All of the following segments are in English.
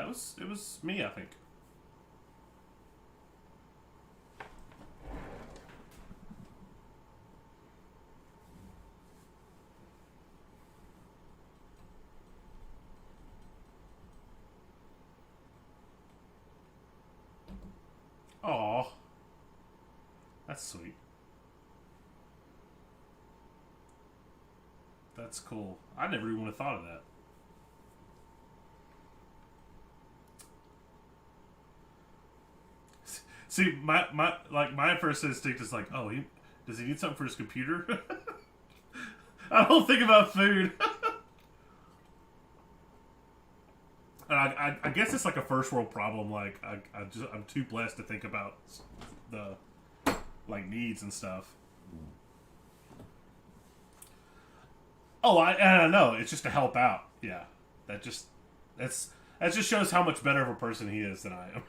it was me, I think. Aw. That's sweet. That's cool. I never even would have thought of that. See, my first instinct is like, oh, does he need something for his computer? I don't think about food. I guess it's like a first world problem. Like I'm too blessed to think about the like needs and stuff. Oh, I don't know. It's just to help out. Yeah, that just that just shows how much better of a person he is than I am.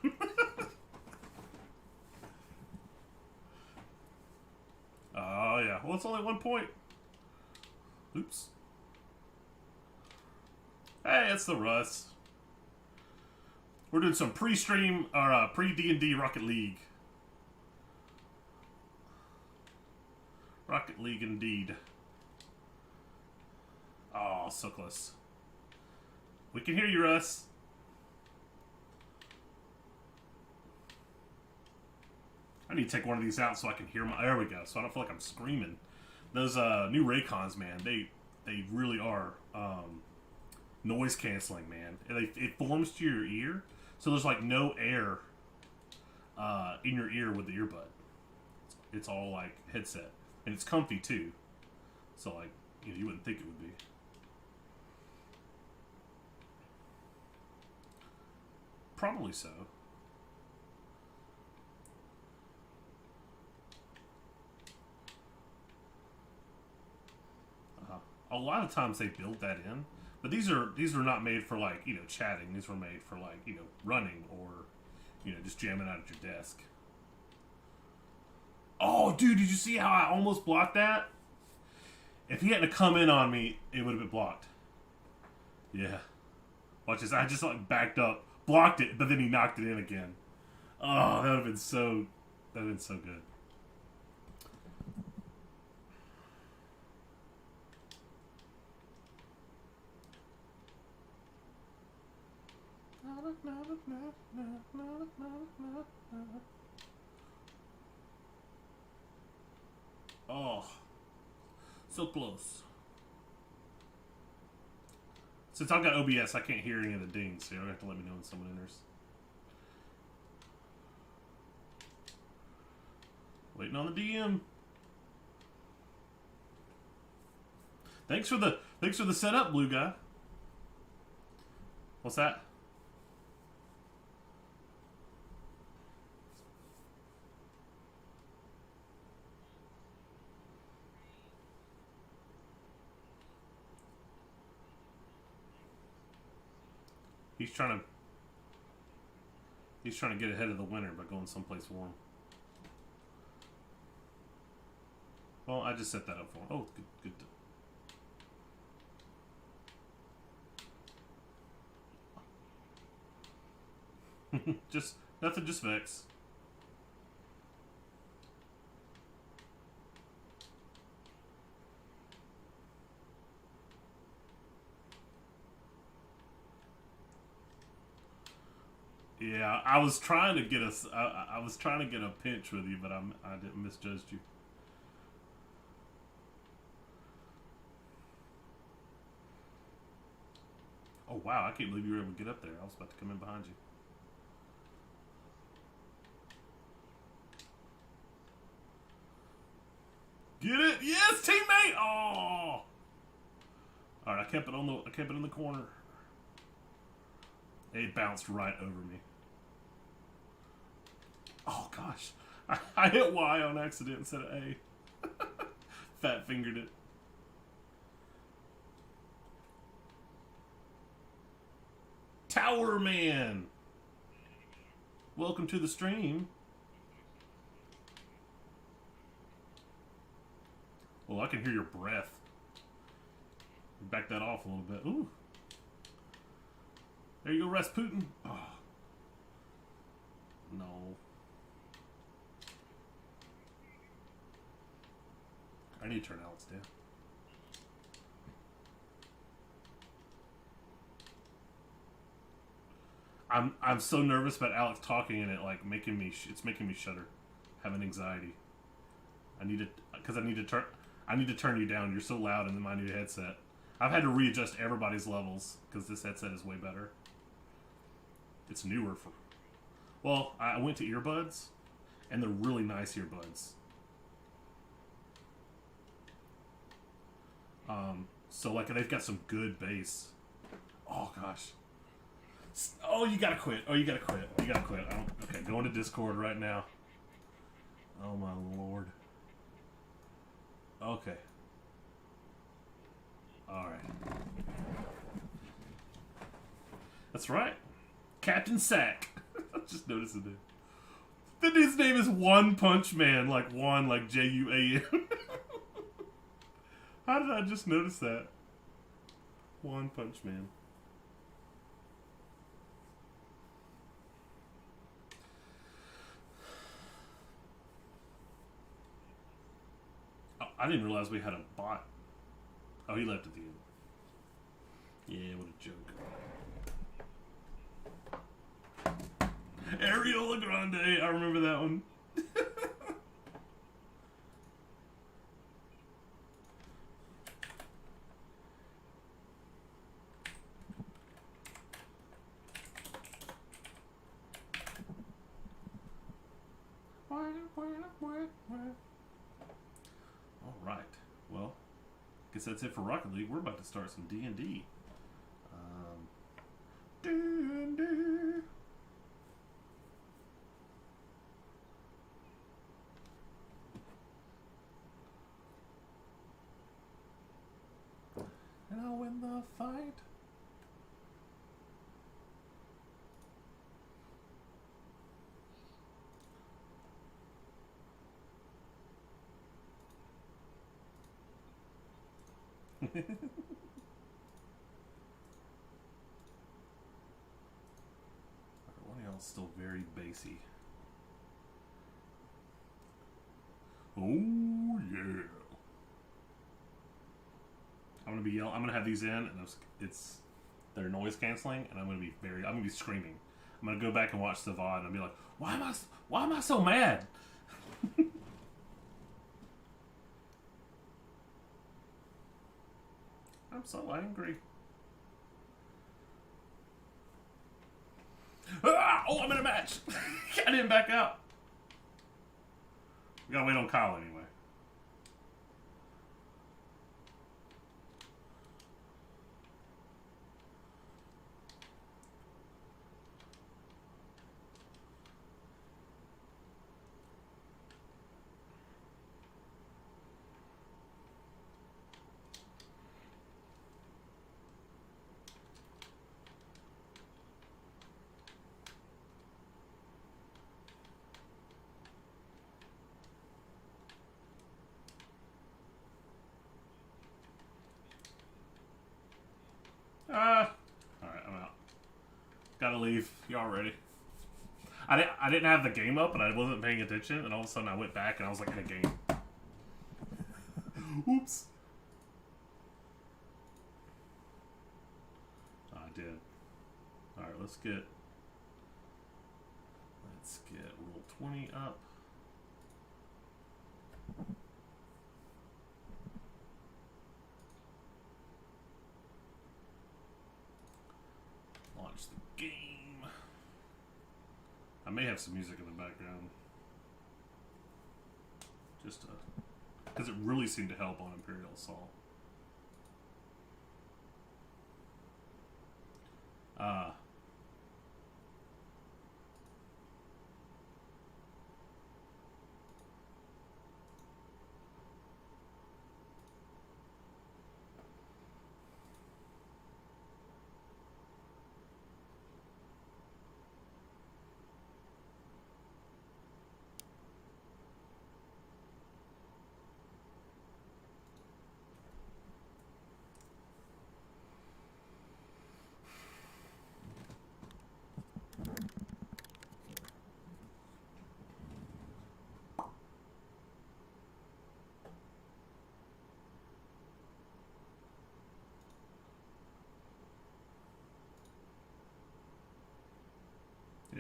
Oh yeah. Well, it's only 1 point. Oops. Hey, it's the Russ. We're doing some pre-stream or pre D&D Rocket League. Rocket League indeed. Oh, so close. We can hear you, Russ. I need to take one of these out so I can hear my. There we go. So I don't feel like I'm screaming. Those new Raycons, man, they really are noise canceling, man. It forms to your ear, so there's like no air in your ear with the earbud. It's all like headset, and it's comfy too. So like you wouldn't think it would be. Probably so. A lot of times they build that in, but these are not made for like chatting. These were made for like running or just jamming out at your desk. Oh, dude, did you see how I almost blocked that? If he hadn't come in on me, it would have been blocked. Yeah. Watch this. I just like backed up, blocked it, but then he knocked it in again. Oh, that would have been so. That would have been so good. Oh, so close. Since I've got OBS, I can't hear any of the dings, so you'll have to let me know when someone enters. Waiting on the DM. Thanks for the setup, blue guy. What's that? He's trying to get ahead of the winter by going someplace warm. Well, I just set that up for him. Oh, good. Just nothing, just Vex. Yeah, I was trying to get I was trying to get a pinch with you, but I didn't misjudge you. Oh wow, I can't believe you were able to get up there. I was about to come in behind you. Get it? Yes, teammate. Oh. All right, I kept it in the corner. It bounced right over me. Oh gosh, I hit Y on accident instead of A. Fat fingered it. Tower Man. Welcome to the stream. Well, I can hear your breath. Back that off a little bit. Ooh. There you go, Rasputin. Oh. No. I need to turn Alex down. I'm so nervous about Alex talking and it like making me it's making me shudder, having anxiety. I need to because I need to turn you down. You're so loud in my new headset. I've had to readjust everybody's levels because this headset is way better. It's newer for. Well, I went to earbuds, and they're really nice earbuds. So like they've got some good bass. Oh gosh. Oh, you gotta quit. Oh, you gotta quit. You gotta quit. Okay, go into Discord right now. Oh my lord. Okay. Alright. That's right. Captain Sack. I just noticed it. The dude's name is One Punch Man. Like one, like Juan. How did I just notice that? One Punch Man. Oh, I didn't realize we had a bot. Oh, he left at the end. Yeah, what a joke. Ariola Grande, I remember that one. Alright, well, guess that's it for Rocket League. We're about to start some D&D. D&D. And I'll win the fight. One of y'all's still very bassy. Oh yeah! I'm gonna be yelling. I'm gonna have these in, and they're noise canceling, and I'm gonna be screaming. I'm gonna go back and watch the VOD, and I'll be like, why am I so mad? I'm so angry. Ah! Oh, I'm in a match. I didn't back out. We gotta wait on Kyle anyway. Alright, I'm out. Gotta leave. Y'all ready? I didn't have the game up, and I wasn't paying attention, and all of a sudden I went back, and I was like in a game. Oops. I did. Alright, let's get roll 20 up. Launch the game. I may have some music in the background. Just because it really seemed to help on Imperial Assault.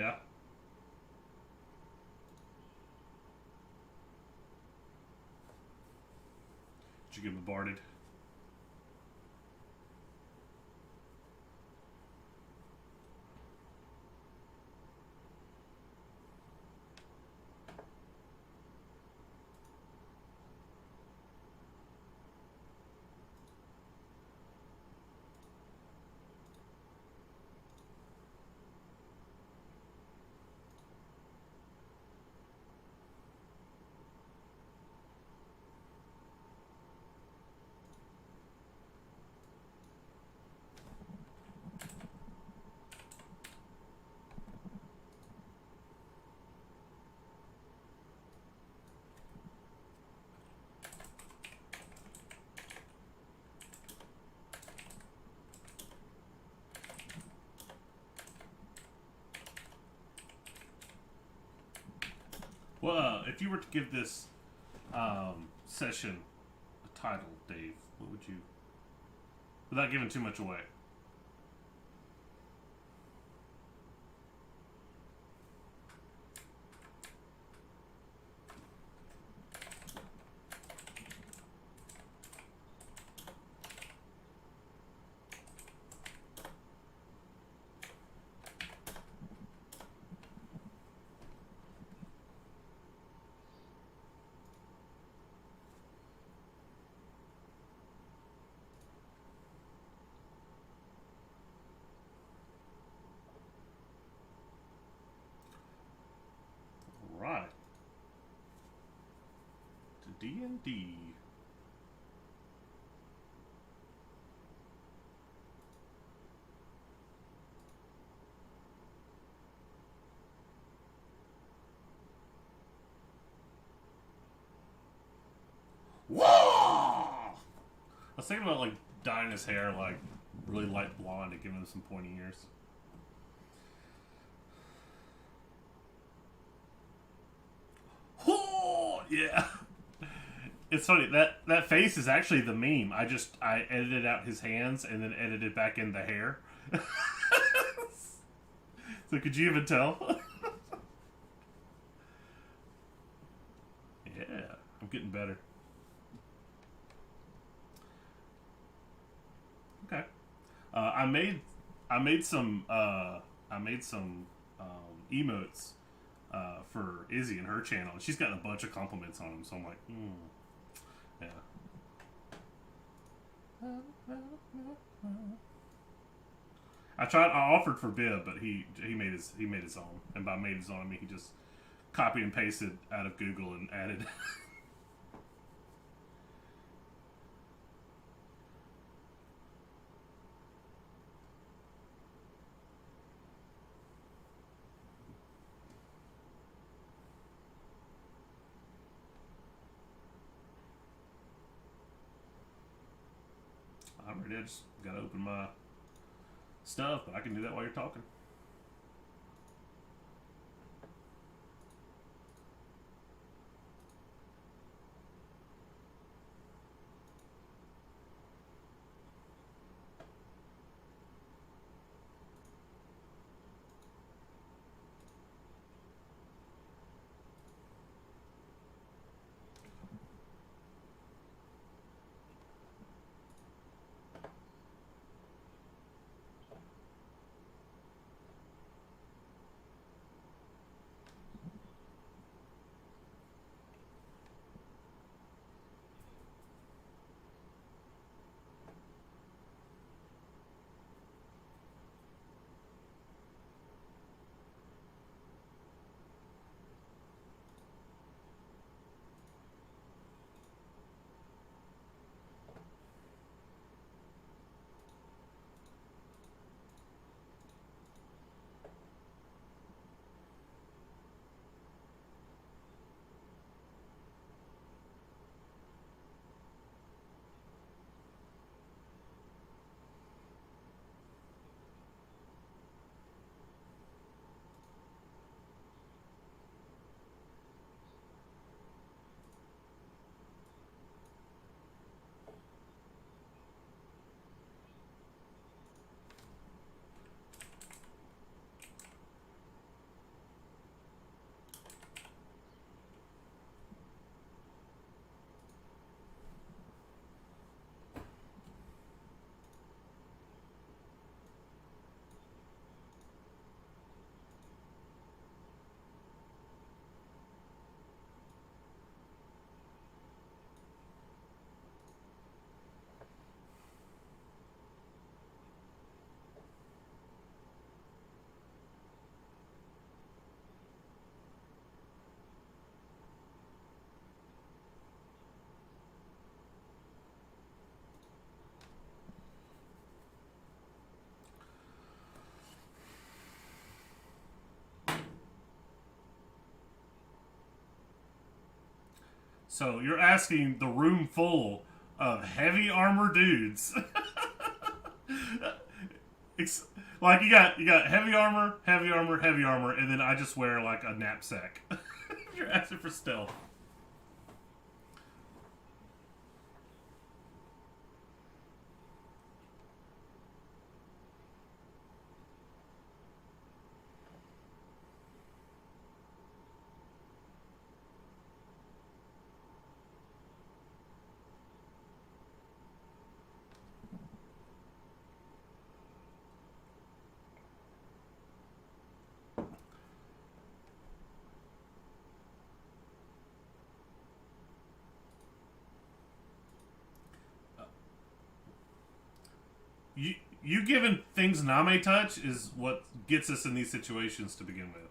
Yeah. Did you get bombarded? Well, if you were to give this session a title, Dave, what would you, without giving too much away? Right. To D&D. Whoa! I was thinking about like dyeing his hair like really light blonde to give him some pointy ears. Oh yeah. It's funny that face is actually the meme. I edited out his hands and then edited back in the hair. So could you even tell? Yeah, I'm getting better. Okay. I made some emotes for Izzy and her channel. She's gotten a bunch of compliments on them, so I'm like, yeah. I offered for Bib, but he made his own, and by made his own I mean he just copied and pasted out of Google and added. I'm ready. I just gotta open my stuff, but I can do that while you're talking. So you're asking the room full of heavy armor dudes. Like you got heavy armor, heavy armor, heavy armor, and then I just wear like a knapsack. You're asking for stealth. You giving things Name touch is what gets us in these situations to begin with.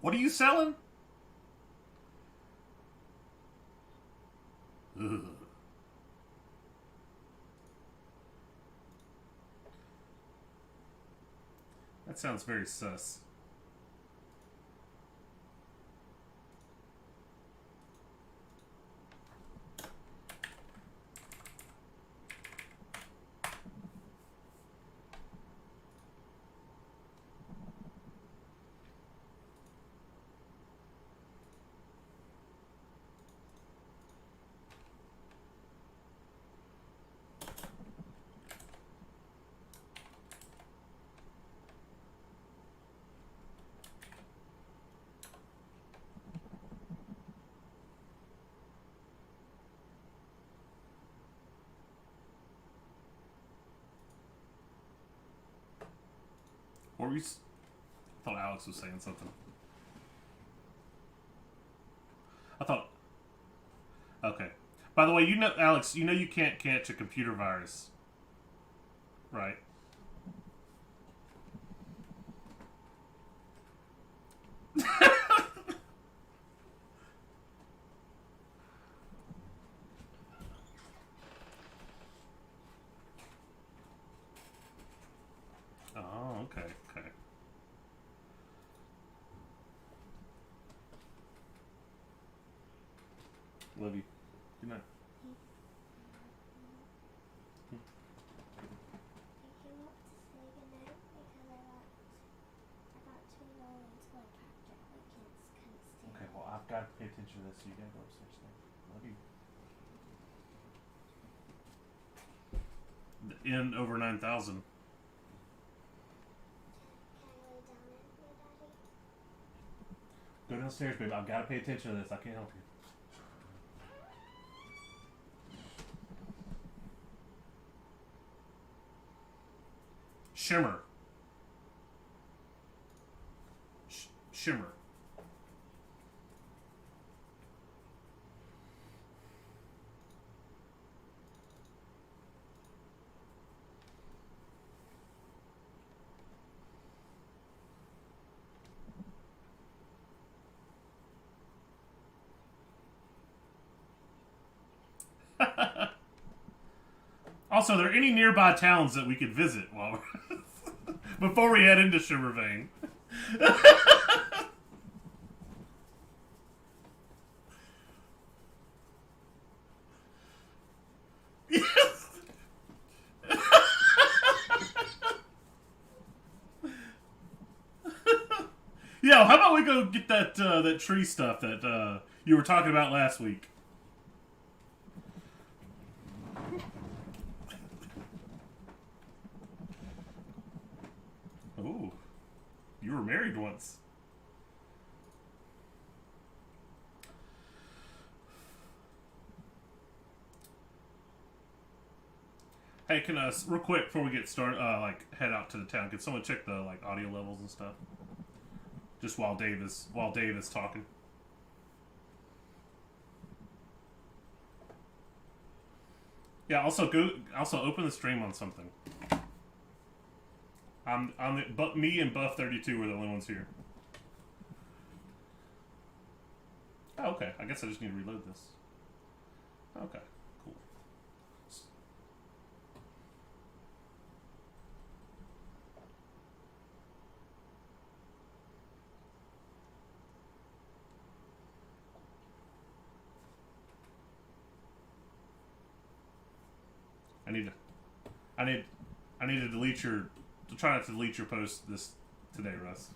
What are you selling? Ugh. That sounds very sus. What were you? I thought Alex was saying something. I thought. Okay. By the way, you know, Alex, you know you can't catch a computer virus, right? Oh, okay, okay. Love you. Good night. Okay, well, I've got to pay attention to this, so you gotta go upstairs now. Love you. In over 9,000. Go downstairs, babe. I've got to pay attention to this. I can't help you. Shimmer. Shimmer. Also, are there any nearby towns that we could visit while we're before we head into Shimmervane? Yo, how about we go get that that tree stuff that you were talking about last week? Ooh, you were married once. Hey, can real quick before we get started, like head out to the town? Can someone check the like audio levels and stuff? Just while Dave is talking. Yeah. Also open the stream on something. But me and Buff32 were the only ones here. Oh, okay. I guess I just need to reload this. Okay. Cool. I need to. I need. I need to delete your. To try not to delete your post this today, Russ.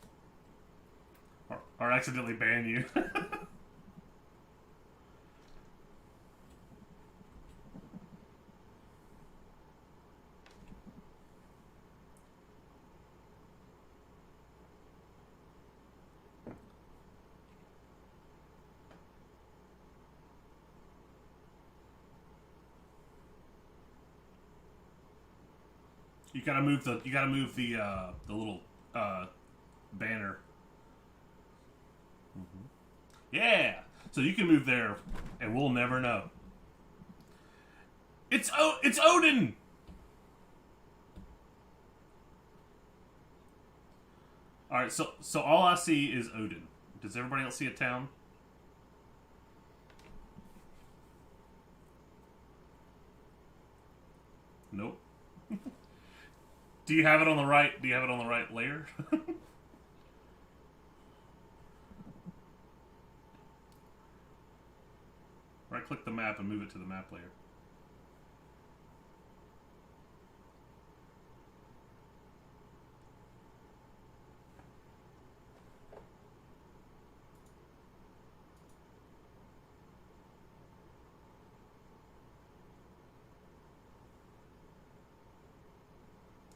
Or accidentally ban you. You gotta move the. You gotta move the little banner. Mm-hmm. Yeah. So you can move there, and we'll never know. It's Odin. All right. So all I see is Odin. Does everybody else see a town? Nope. Do you have it on the right? Do you have it on the right layer? Right click the map and move it to the map layer.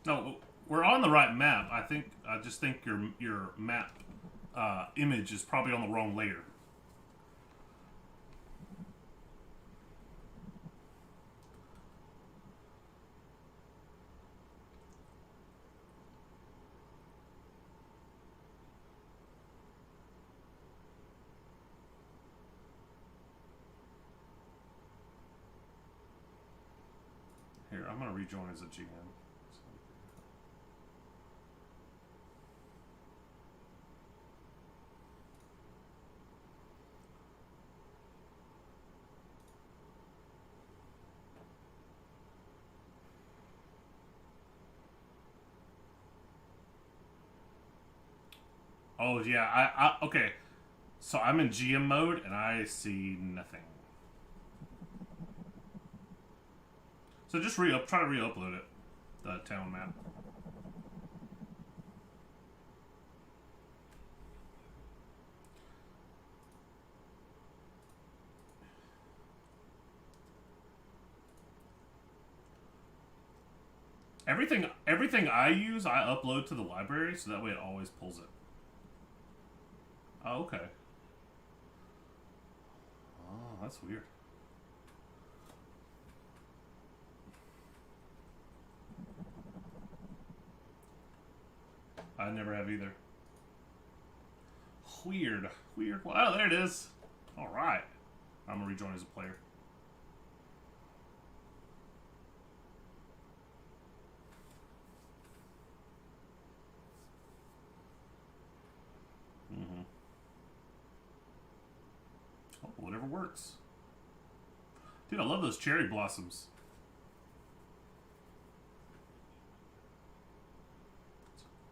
No, we're on the right map. I just think your map image is probably on the wrong layer. Here, I'm gonna rejoin as a GM. Oh yeah, okay. So I'm in GM mode and I see nothing. So just try to re-upload it, the town map. Everything I use, I upload to the library, so that way it always pulls it. Oh, okay. Oh, that's weird. I never have either. Weird. Weird. Oh, there it is. Alright. I'm gonna rejoin as a player. Mm-hmm. Oh, whatever works. Dude, I love those cherry blossoms.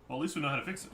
Well, at least we know how to fix it.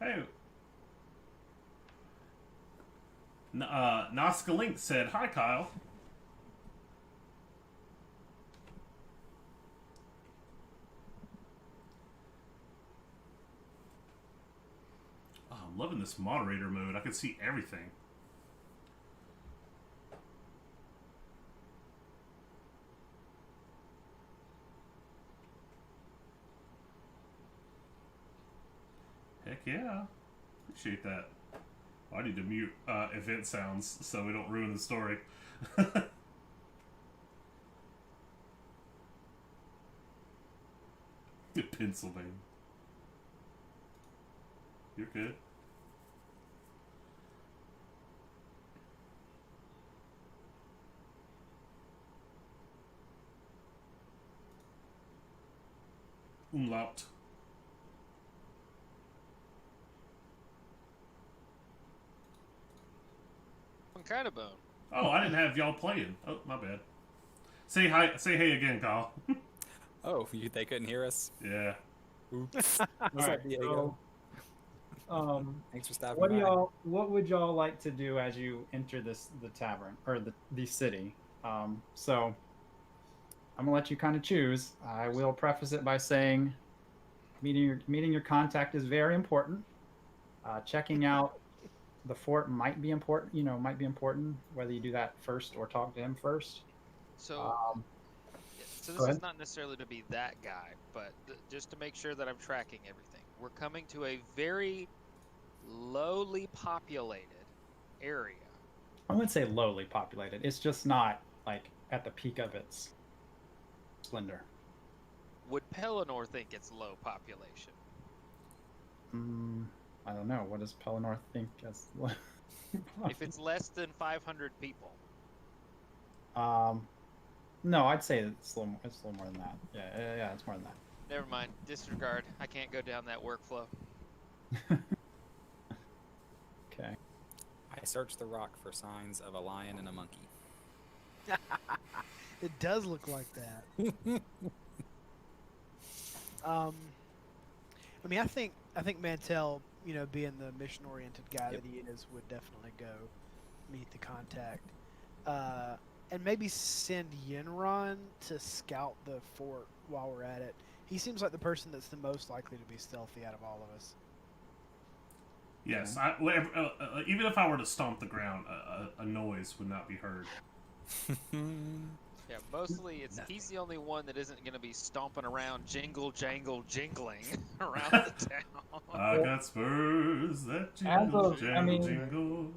Hey. Nazca Link said, "Hi, Kyle." Oh I'm loving this moderator mode. I can see everything. Heck yeah. Appreciate that. Oh, I need to mute event sounds so we don't ruin the story. Pennsylvania. You're good. Umlaut. What kind of bone? Oh, I didn't have y'all playing. Oh, my bad. Say hi. Say hey again, Kyle. Oh, they couldn't hear us? Yeah. Oops. All What's right, up, Diego? so, Thanks for stopping what do by. what would y'all like to do as you enter the tavern or the city? So I'm gonna let you kind of choose. I will preface it by saying meeting your contact is very important. Checking out the fort might be important. Might be important whether you do that first or talk to him first. So, Um, so Go this ahead. is not necessarily to be that guy, but just to make sure that I'm tracking everything. We're coming to a very lowly populated area. I wouldn't say lowly populated. It's just not like at the peak of its splendor. Would Pelennor think it's low population? I don't know. What does Pelennor think as? If it's less than 500 people, No, I'd say it's a little more than that. Yeah, it's more than that. never mind. Disregard. I can't go down that workflow. Okay. I searched the rock for signs of a lion and a monkey. It does look like that. I mean, I think Mantell, being the mission-oriented guy Yep. that he is, would definitely go meet the contact, and maybe send Yinron to scout the fort while we're at it. He seems like the person that's the most likely to be stealthy out of all of us. Yes. Even if I were to stomp the ground, a noise would not be heard. Yeah, mostly he's the only one that isn't going to be stomping around, jingle, jangle, jingling around the town. I got spurs that jingle, jingle.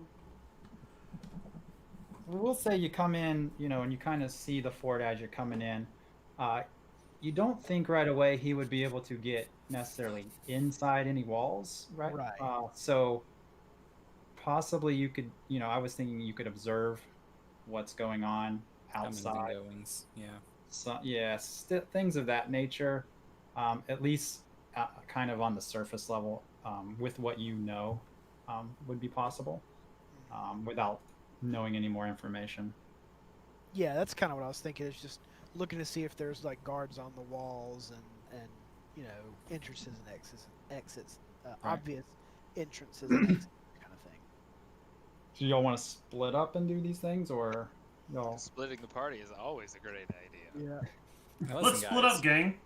We'll say you come in, and you kind of see the fort as you're coming in. You don't think right away he would be able to get necessarily inside any walls, right? Right. So possibly you could, I was thinking you could observe what's going on outside. Comings and goings, yeah. So, yeah, things of that nature, at least kind of on the surface level, with what would be possible, without knowing any more information. Yeah, that's kind of what I was thinking. Is just looking to see if there's like guards on the walls and entrances and exits, Right. obvious entrances and exits, kind of thing. Do y'all want to split up and do these things, or y'all? Splitting the party is always a great idea. Yeah. Now, Let's listen, split guys, up, gang.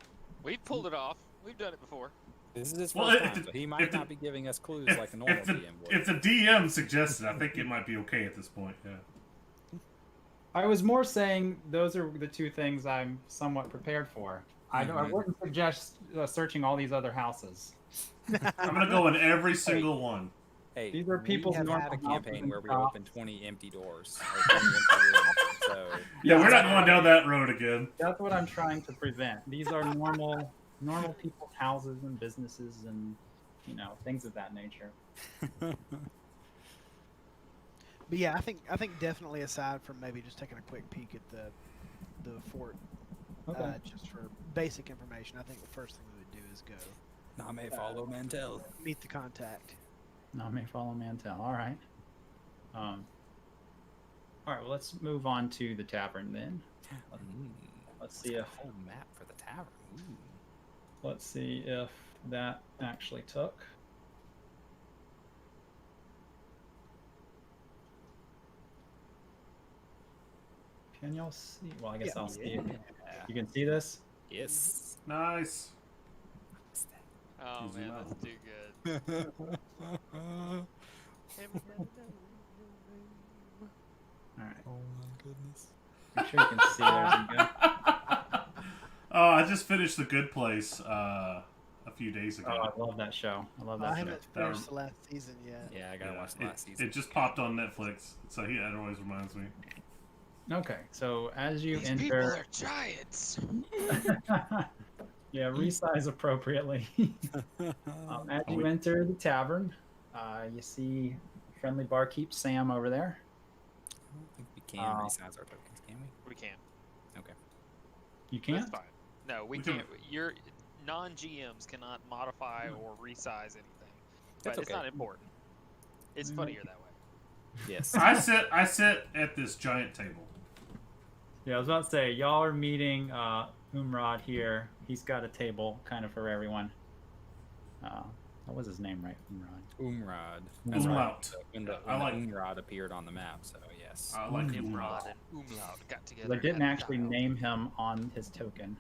We've pulled it off. We've done it before. This is his Well, first if time, the- so he if might the- not be giving us clues like a normal DM would. If the DM suggested, I think it might be okay at this point. Yeah. I was more saying those are the two things I'm somewhat prepared for. I wouldn't suggest searching all these other houses. I'm gonna go in every single one. Hey, These are people's we have normal had a campaign houses where we and opened 20 empty doors. Or 20 empty rooms, so Yeah, we're not going down that road again. That's what I'm trying to prevent. These are normal people's houses and businesses and things of that nature. But yeah, I think definitely aside from maybe just taking a quick peek at the fort, Okay. just for basic information, I think the first thing we would do is go I may follow Mantell. meet the contact. No, I may follow Mantell. All right. All right. Well, let's move on to the tavern then. Let's see a if whole map for the tavern. Ooh. let's see if that actually took. Can y'all see? Well, I guess Yeah. I'll see it. You can see this? Yes. Nice. Oh Easy man, mouth. that's too good. All right. Oh my goodness. I'm sure you can see there's a good. Oh, I just finished The Good Place a few days ago. Oh, I love that show. I love I that show. haven't finished the last season yet. Yeah, I gotta watch the last season. It just popped on Netflix, so that always reminds me. Okay, so as you These people enter, are giants. yeah, resize appropriately. As you enter the tavern, you see friendly barkeep Sam over there. I don't think we can resize our tokens, can we? We can't. Okay. You That's can't. fine. No, we We can- can't. Your non-GMs cannot modify or resize anything. But That's it's okay. not important. It's funnier that way. Yes. I sit at this giant table. Yeah, I was about to say y'all are meeting Umrad here. He's got a table kind of for everyone. What was his name, right? Umrad. That's right. Umlaut. When the I like- Umrad appeared on the map, so yes. I like Nimrod. Umlaut. Nimrod and Umlaut got together. They and didn't had a actually child. name him on his token.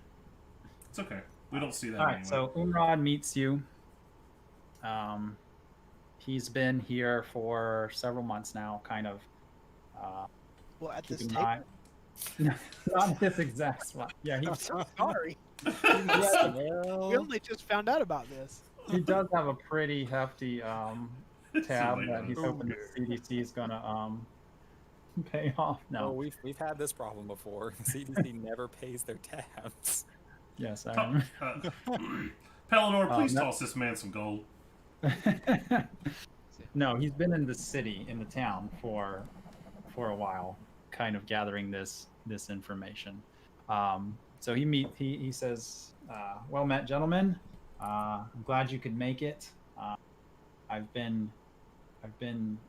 It's okay. We don't see that All right, anyway. so Umrad meets you. He's been here for several months now, kind of. Well, at this Keeping table. an eye- Not this exact spot. Yeah, I'm so sorry. Yeah. We only just found out about this. he does have a pretty hefty tab So that he's hoping the CDC is gonna pay off. No, No, we've had this problem before. CDC never pays their tabs. yes, I Pa- Pellinor, please no. toss this man some gold. remember. No, he's been in the city, in the town for a while, kind of gathering this information. So he says, "Well met, gentlemen. I'm glad you could make it. I've been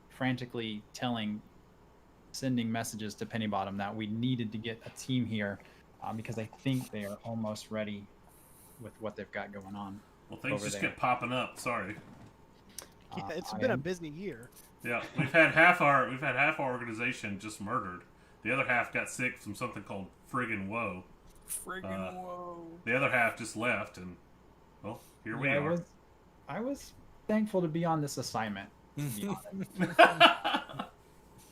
frantically sending messages to Pennybottom that we needed to get a team here because I think they are almost ready with what they've got going on." Well, things Over just there. kept popping up. Sorry. Yeah, it's I been a am- busy year. Yeah, we've had half our organization just murdered. The other half got sick from something called friggin' woe. Friggin' whoa. The other half just left, and well, here we Yeah, are. I was thankful to be on this assignment. To be honest.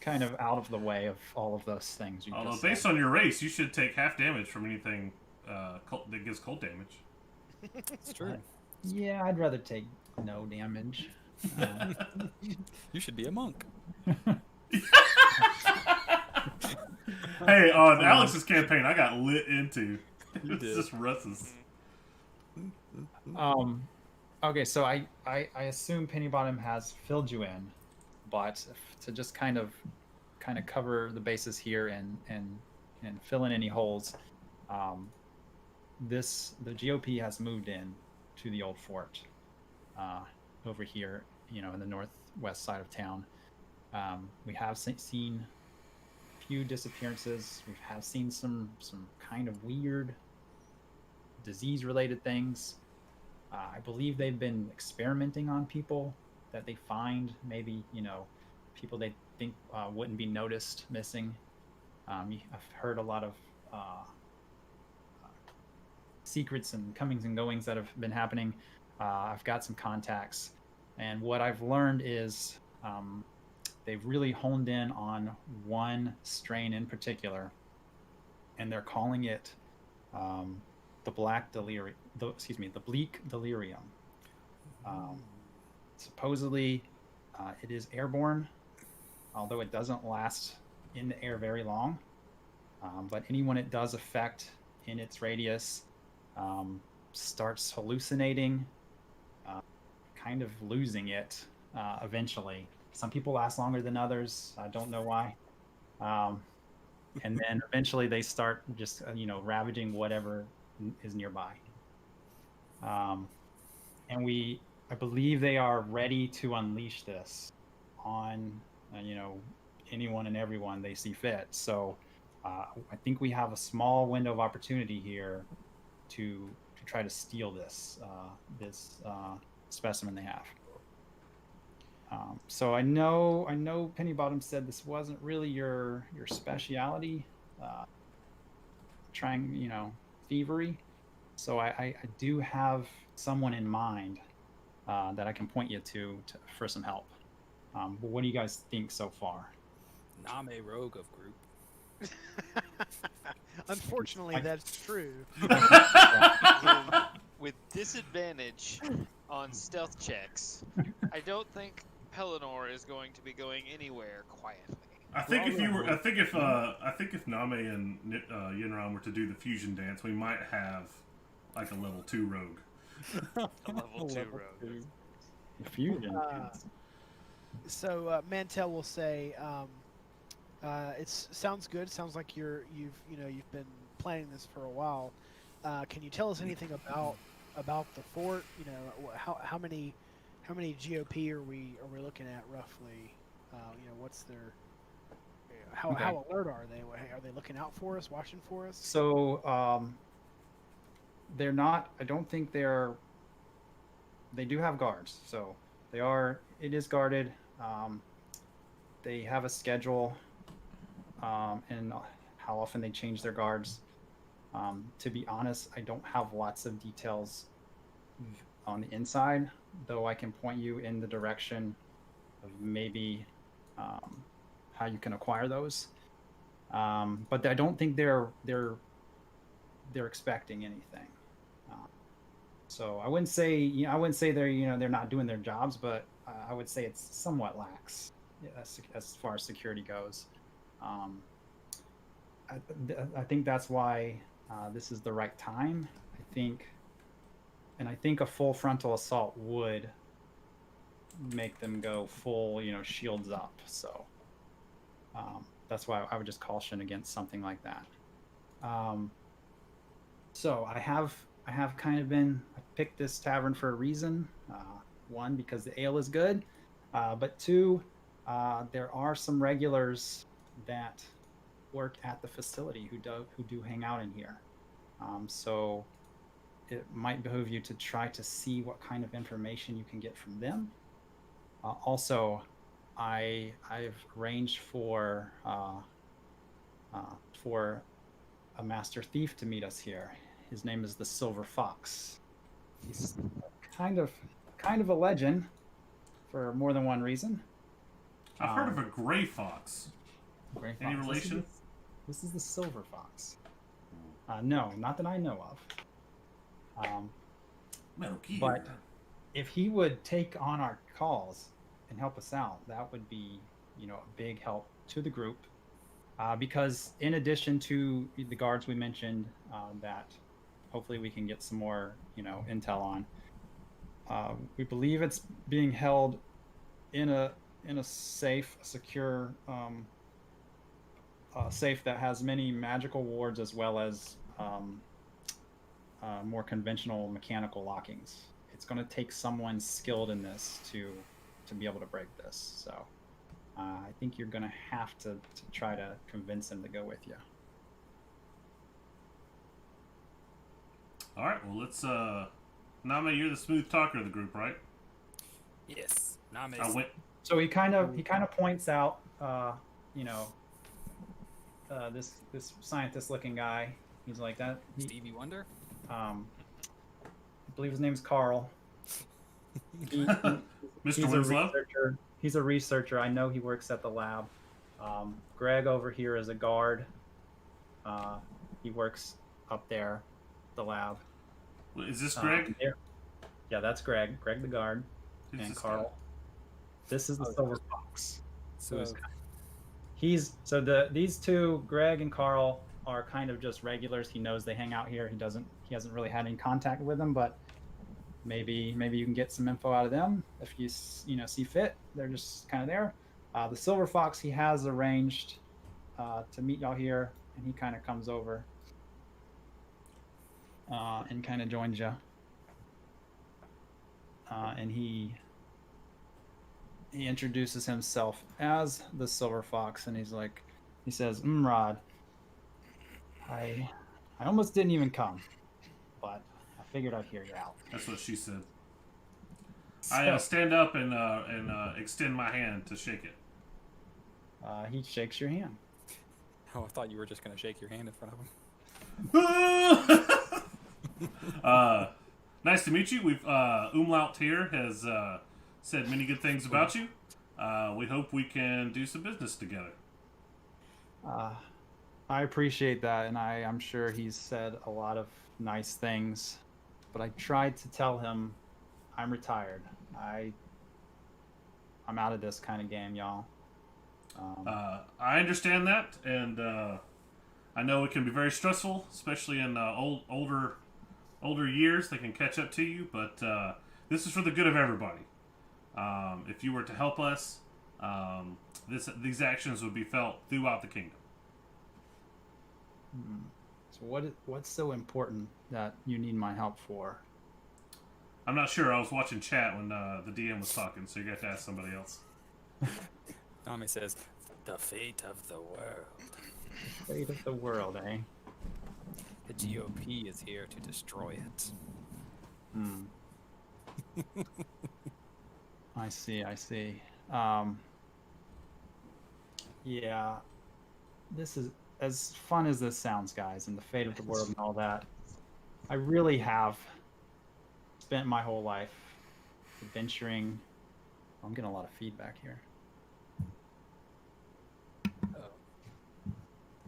Kind of out of the way of all of those things. You Although just based said. on your race, you should take half damage from anything that gives cold damage. It's true. Yeah, I'd rather take no damage. You should be a monk. Hey, on Alex's campaign, I got lit into. You It's did. just Russ's. Okay, so I assume Pennybottom has filled you in, but to just kind of cover the bases here and fill in any holes, the GOP has moved in to the old fort over here, in the northwest side of town. We have seen a few disappearances. We have seen some kind of weird disease-related things. I believe they've been experimenting on people that they find, maybe, people they think wouldn't be noticed missing. I've heard a lot of secrets and comings and goings that have been happening. I've got some contacts, and what I've learned is they've really honed in on one strain in particular, and they're calling it the bleak delirium. Supposedly, it is airborne, although it doesn't last in the air very long. But anyone it does affect in its radius starts hallucinating, kind of losing it eventually. Some people last longer than others. I don't know why. And then eventually they start just, ravaging whatever is nearby. And I believe they are ready to unleash this on, anyone and everyone they see fit. So I think we have a small window of opportunity here to try to steal this specimen they have. So I know Pennybottom said this wasn't really your speciality, trying, thievery. So I do have someone in mind that I can point you to for some help. But what do you guys think so far? Name rogue of group. Unfortunately, that's true. With disadvantage on stealth checks, I don't think Pellinor is going to be going anywhere quietly. I think if Name and Yinran were to do the fusion dance, we might have like a level 2 rogue. A level 2 rogue. Fusion. So Mantel will say, "It sounds good. Sounds like you've been planning this for a while. Can you tell us anything about the fort? You know, how many GOP are we looking at roughly? What's their how alert are they? Are they looking out for us, watching for us? So they're not. I don't think they're. They do have guards, so they are. It is guarded. They have a schedule, and how often they change their guards. To be honest, I don't have lots of details on the inside, though I can point you in the direction of maybe how you can acquire those. But I don't think they're expecting anything. So I wouldn't say they're not doing their jobs, but I would say it's somewhat lax as far as security goes. I think that's why this is the right time. I think a full frontal assault would make them go full, shields up. So that's why I would just caution against something like that. So I have kind of I picked this tavern for a reason. One, because the ale is good, but two, there are some regulars that work at the facility who do hang out in here. So it might behoove you to try to see what kind of information you can get from them. Also, I've arranged for a master thief to meet us here. His name is the Silver Fox. He's kind of a legend for more than one reason. I've heard of a gray fox. Gray Any Fox. relation? This is the Silver Fox. No, not that I know of. Metal Gear. But if he would take on our calls and help us out, that would be, a big help to the group. Because in addition to the guards we mentioned, that hopefully we can get some more, intel on. We believe it's being held in a safe, secure safe that has many magical wards as well as more conventional mechanical lockings. It's going to take someone skilled in this to be able to break this. So I think you're going to have to try to convince him to go with you. All right, well, let's... Name, you're the smooth talker of the group, right? Yes. Name. So he kind of points out, this scientist-looking guy. He's like that. Stevie Wonder. I believe his name's Carl. Mr. He's Winslow? He's a researcher. I know he works at the lab. Greg over here is a guard. He works up there, the lab. Is this Greg? Yeah, that's Greg. Greg the guard. Who's And this Carl. guy? This is the Silver Fox. So These two, Greg and Carl, are kind of just regulars. He knows they hang out here. He hasn't really had any contact with them, but maybe you can get some info out of them if you see fit. They're just kind of there. The Silver Fox, he has arranged to meet y'all here, and he kind of comes over and kind of joins you. And he introduces himself as the Silver Fox, and he says, Rod, I almost didn't even come, but I figured I'd hear you out. That's what she said. So, I stand up and extend my hand to shake it. he shakes your hand. Oh, I thought you were just going to shake your hand in front of him. nice to meet you. We've Umlaut here has said many good things about you. We hope we can do some business together. I appreciate that, and I'm sure he's said a lot of nice things, but I tried to tell him I'm retired. I'm out of this kind of game, y'all. I understand that, and I know it can be very stressful, especially in older years. They can catch up to you, but this is for the good of everybody. If you were to help us, these actions would be felt throughout the kingdom. So what's so important that you need my help for? I'm not sure. I was watching chat when the DM was talking, so you got to ask somebody else. Tommy says, "The fate of the world. Fate of the world, eh? The GOP is here to destroy it." I see. Yeah, this is as fun as this sounds, guys, and the fate of the world and all that. I really have spent my whole life adventuring. I'm getting a lot of feedback here.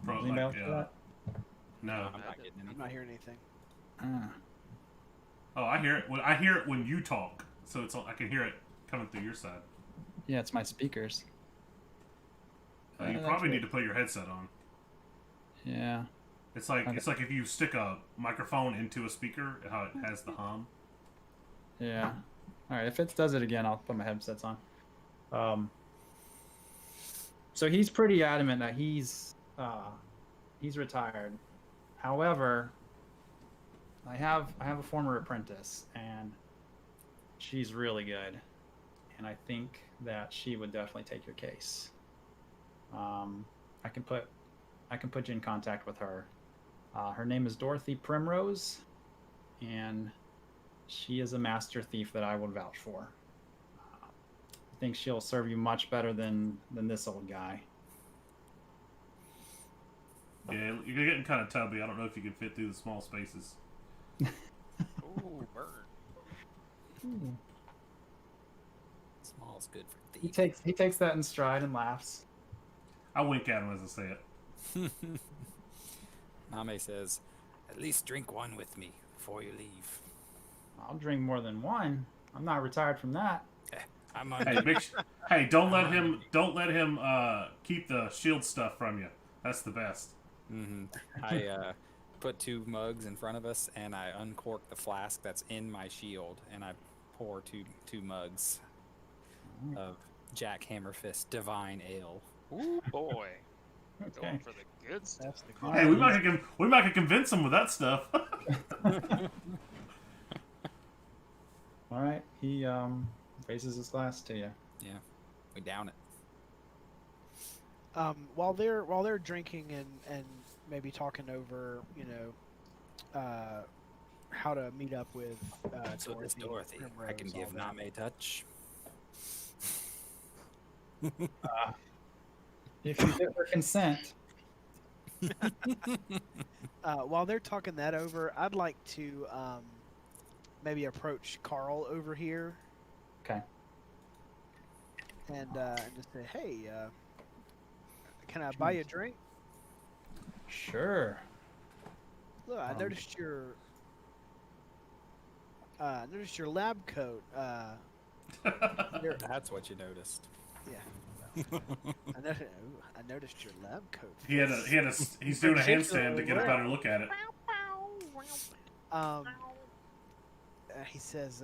Probably, Anybody else for that? No. I'm not getting I'm any. not hearing anything. Oh, I hear it. I hear it when you talk, so I can hear it coming through your side. Yeah, it's my speakers. You that's probably weird. need to put your headset on. Yeah. It's like Okay. it's like if you stick a microphone into a speaker, how it has the hum. Yeah. All right. If it does it again, I'll put my headsets on. So he's pretty adamant that he's retired. However, I have a former apprentice, and she's really good, and I think that she would definitely take your case. I can put you in contact with her. Her name is Dorothy Primrose, and she is a master thief that I would vouch for. I think she'll serve you much better than this old guy. Yeah, you're getting kind of tubby. I don't know if you can fit through the small spaces. Ooh, burn. Small's good for He thieves. takes that in stride and laughs. I wink at him as I say it. Name says, "At least drink one with me before you leave." I'll drink more than one. I'm not retired from that. I'm on. Hey, don't let him keep the shield stuff from you. That's the best. I put 2 mugs in front of us, and I uncork the flask that's in my shield, and I pour two mugs of Jack Hammerfist Divine Ale. Ooh, boy. Going Okay. for the good stuff. That's the good. Hey, we might could convince him with that stuff. All right. He raises his glass to you. Yeah, we down it. While they're drinking and maybe talking over, how to meet up with So this Dorothy, I can Primrose, give all that. Name a touch. If you get her consent. While they're talking that over, I'd like to maybe approach Carl over here Okay. and just say, "Hey, can I buy you a drink? Sure. Look, I noticed your lab coat. That's what you noticed. I noticed your lab coat. He's doing a handstand to get a better look at it. He says,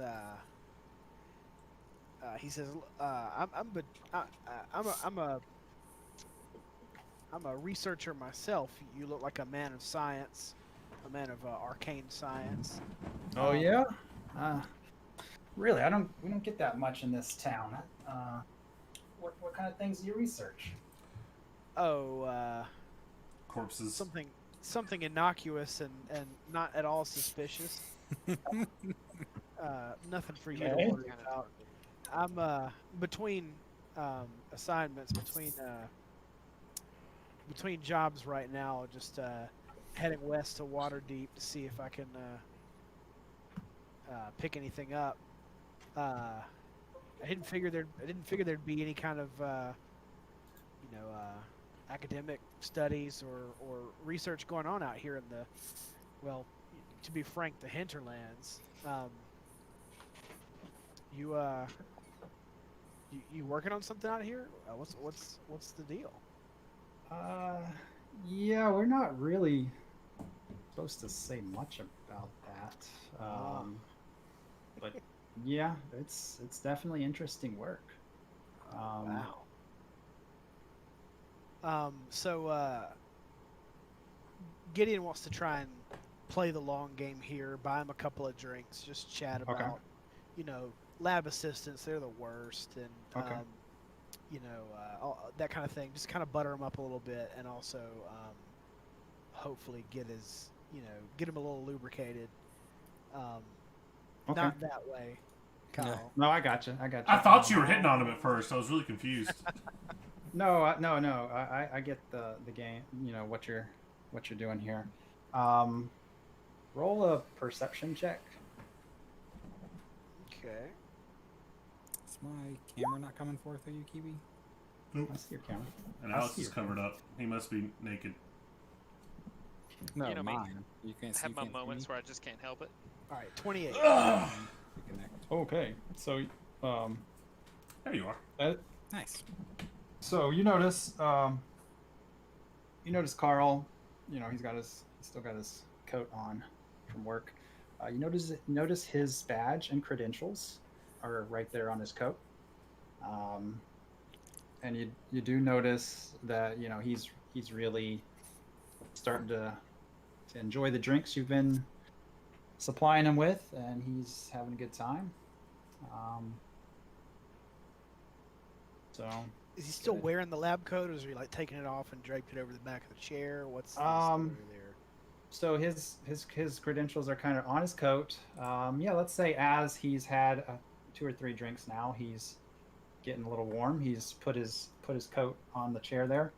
I'm a researcher myself. You look like a man of science, a man of arcane science. Oh yeah. Really, we don't get that much in this town. What kind of things do you research? Corpses. Something innocuous and not at all suspicious. Nothing for you to Okay. worry about. I'm between assignments, between jobs right now, just heading west to Waterdeep to see if I can pick anything up. I didn't figure there'd be any kind of academic studies or research going on out here in the, well, to be frank, the hinterlands. You working on something out here? What's the deal? Yeah, we're not really supposed to say much about that. But yeah, it's definitely interesting work. Wow. Gideon wants to try and play the long game here, buy him a couple of drinks, just chat about, Okay. Lab assistants, they're the worst, and Okay. that kind of thing. Just kind of butter him up a little bit, and also hopefully get him a little lubricated. Okay. Not that way, Kyle. Yeah. No, I got you. I thought you were hitting on him at first. I was really confused. No. I get the game. What you're doing here. Roll a perception check. Okay. Is my camera not coming forth? Are you, Kiwi? I see your camera. And I Alex see is your covered up. He must be naked. No, You know me. mine. You can't I see. have You my can't see moments me? where I just can't help it. All right. 28. Ugh. Connect. Okay, so There you are. Nice. So you notice Carl. He's still got his coat on from work. You notice his badge and credentials are right there on his coat. And you do notice that he's really starting to enjoy the drinks you've been supplying him with, and he's having a good time. So Is he still Good. wearing the lab coat, or is he like taking it off and draped it over the back of the chair? What's the Um, story there? So his credentials are kind of on his coat. Yeah, let's say as he's had 2 or 3 drinks now, he's getting a little warm. He's put his coat on the chair there,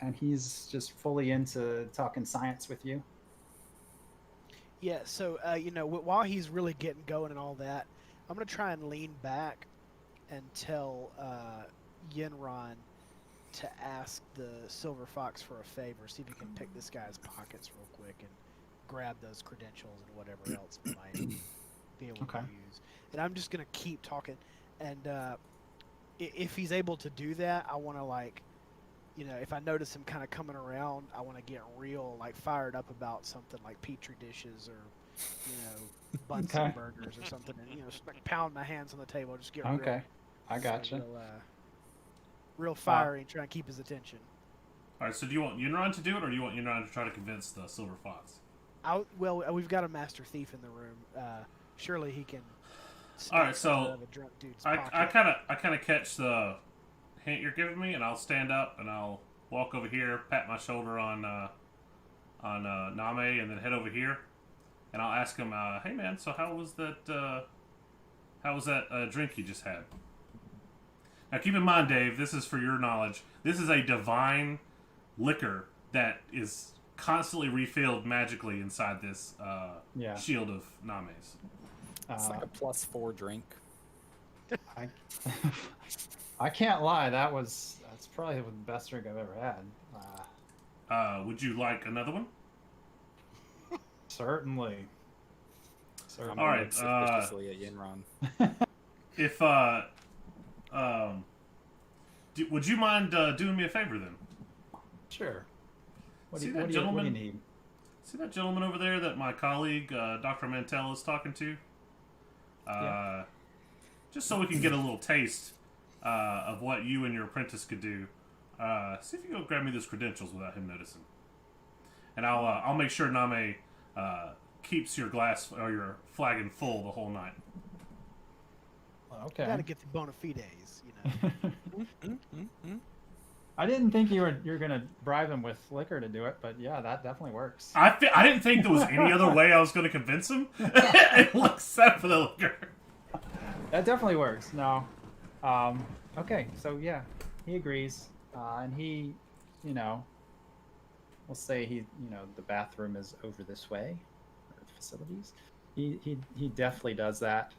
and he's just fully into talking science with you. Yeah, so while he's really getting going and all that, I'm gonna try and lean back and tell Yinron to ask the Silver Fox for a favor. See if he can pick this guy's pockets real quick and grab those credentials and whatever else he might be able Okay. to use. And I'm just gonna keep talking. And if he's able to do that, I want to if I notice him kind of coming around, I want to get real fired up about something like petri dishes or Bunsen Okay. burgers or something, and just pound my hands on the table, just get Okay, I gotcha. real fiery and try and keep his attention. All right. So do you want Yunron to do it, or do you want Yunron to try to convince the Silver Fox? We've got a master thief in the room. Surely he can. All right, snatch something so out of a drunk dude's I pocket. kind of catch the hint you're giving me, and I'll stand up and I'll walk over here, pat my shoulder on Name, and then head over here, and I'll ask him, "Hey man, so how was that drink you just had?" Now keep in mind, Dave, this is for your knowledge. This is a divine liquor that is constantly refilled magically inside this Yeah. shield of Name's. It's like a +4 drink. I, I can't lie. That's probably the best drink I've ever had. Would you like another one? Certainly. I'm All gonna right, look suspiciously at Yinron. If would you mind doing me a favor then? Sure. What See do that you gentleman? need? See that gentleman over there that my colleague Dr. Mantell is talking to? Yeah. Just so we can get a little taste of what you and your apprentice could do. See if you can go grab me those credentials without him noticing. And I'll make sure Name keeps your glass or your flagon full the whole night. Okay. Got to get the bona fides, I didn't think you were gonna bribe him with liquor to do it, but yeah, that definitely works. I didn't think there was any other way I was going to convince him, except for the liquor. That definitely works. No. Okay, so yeah, he agrees, and he, we'll say the bathroom is over this way, or the facilities. He definitely does that.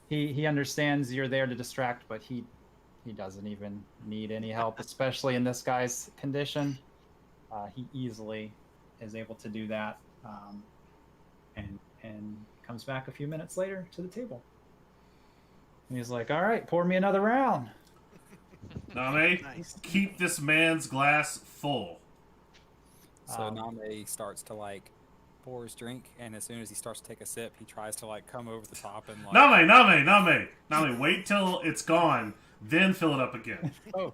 He understands you're there to distract, but he doesn't even need any help, especially in this guy's condition. He easily is able to do that, and comes back a few minutes later to the table. And he's like, "All right, pour me another round." Name, Nice. keep this man's glass full. So Um, Name starts to like pour his drink, and as soon as he starts to take a sip, he tries to like come over the top and like. Name. Wait till it's gone, then fill it up again. Oh.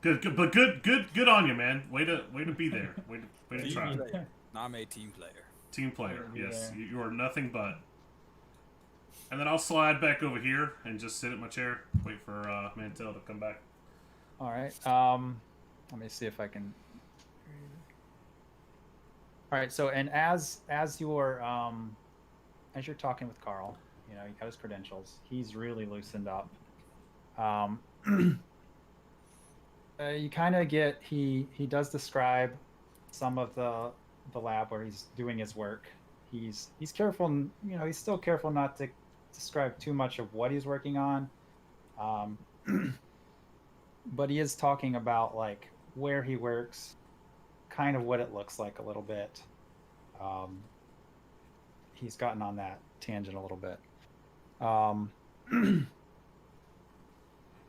Good on you, man. Way to be there. Way to Team try. player. Name team player. Team player. Way to be Yes, there. you are nothing but. And then I'll slide back over here and just sit at my chair, wait for Mantel to come back. All right. Let me see if I can. All right. So, and as you're talking with Carl, you got his credentials. He's really loosened up. You kind of get he does describe some of the lab where he's doing his work. He's careful. He's still careful not to describe too much of what he's working on. But he is talking about like where he works, kind of what it looks like a little bit. He's gotten on that tangent a little bit.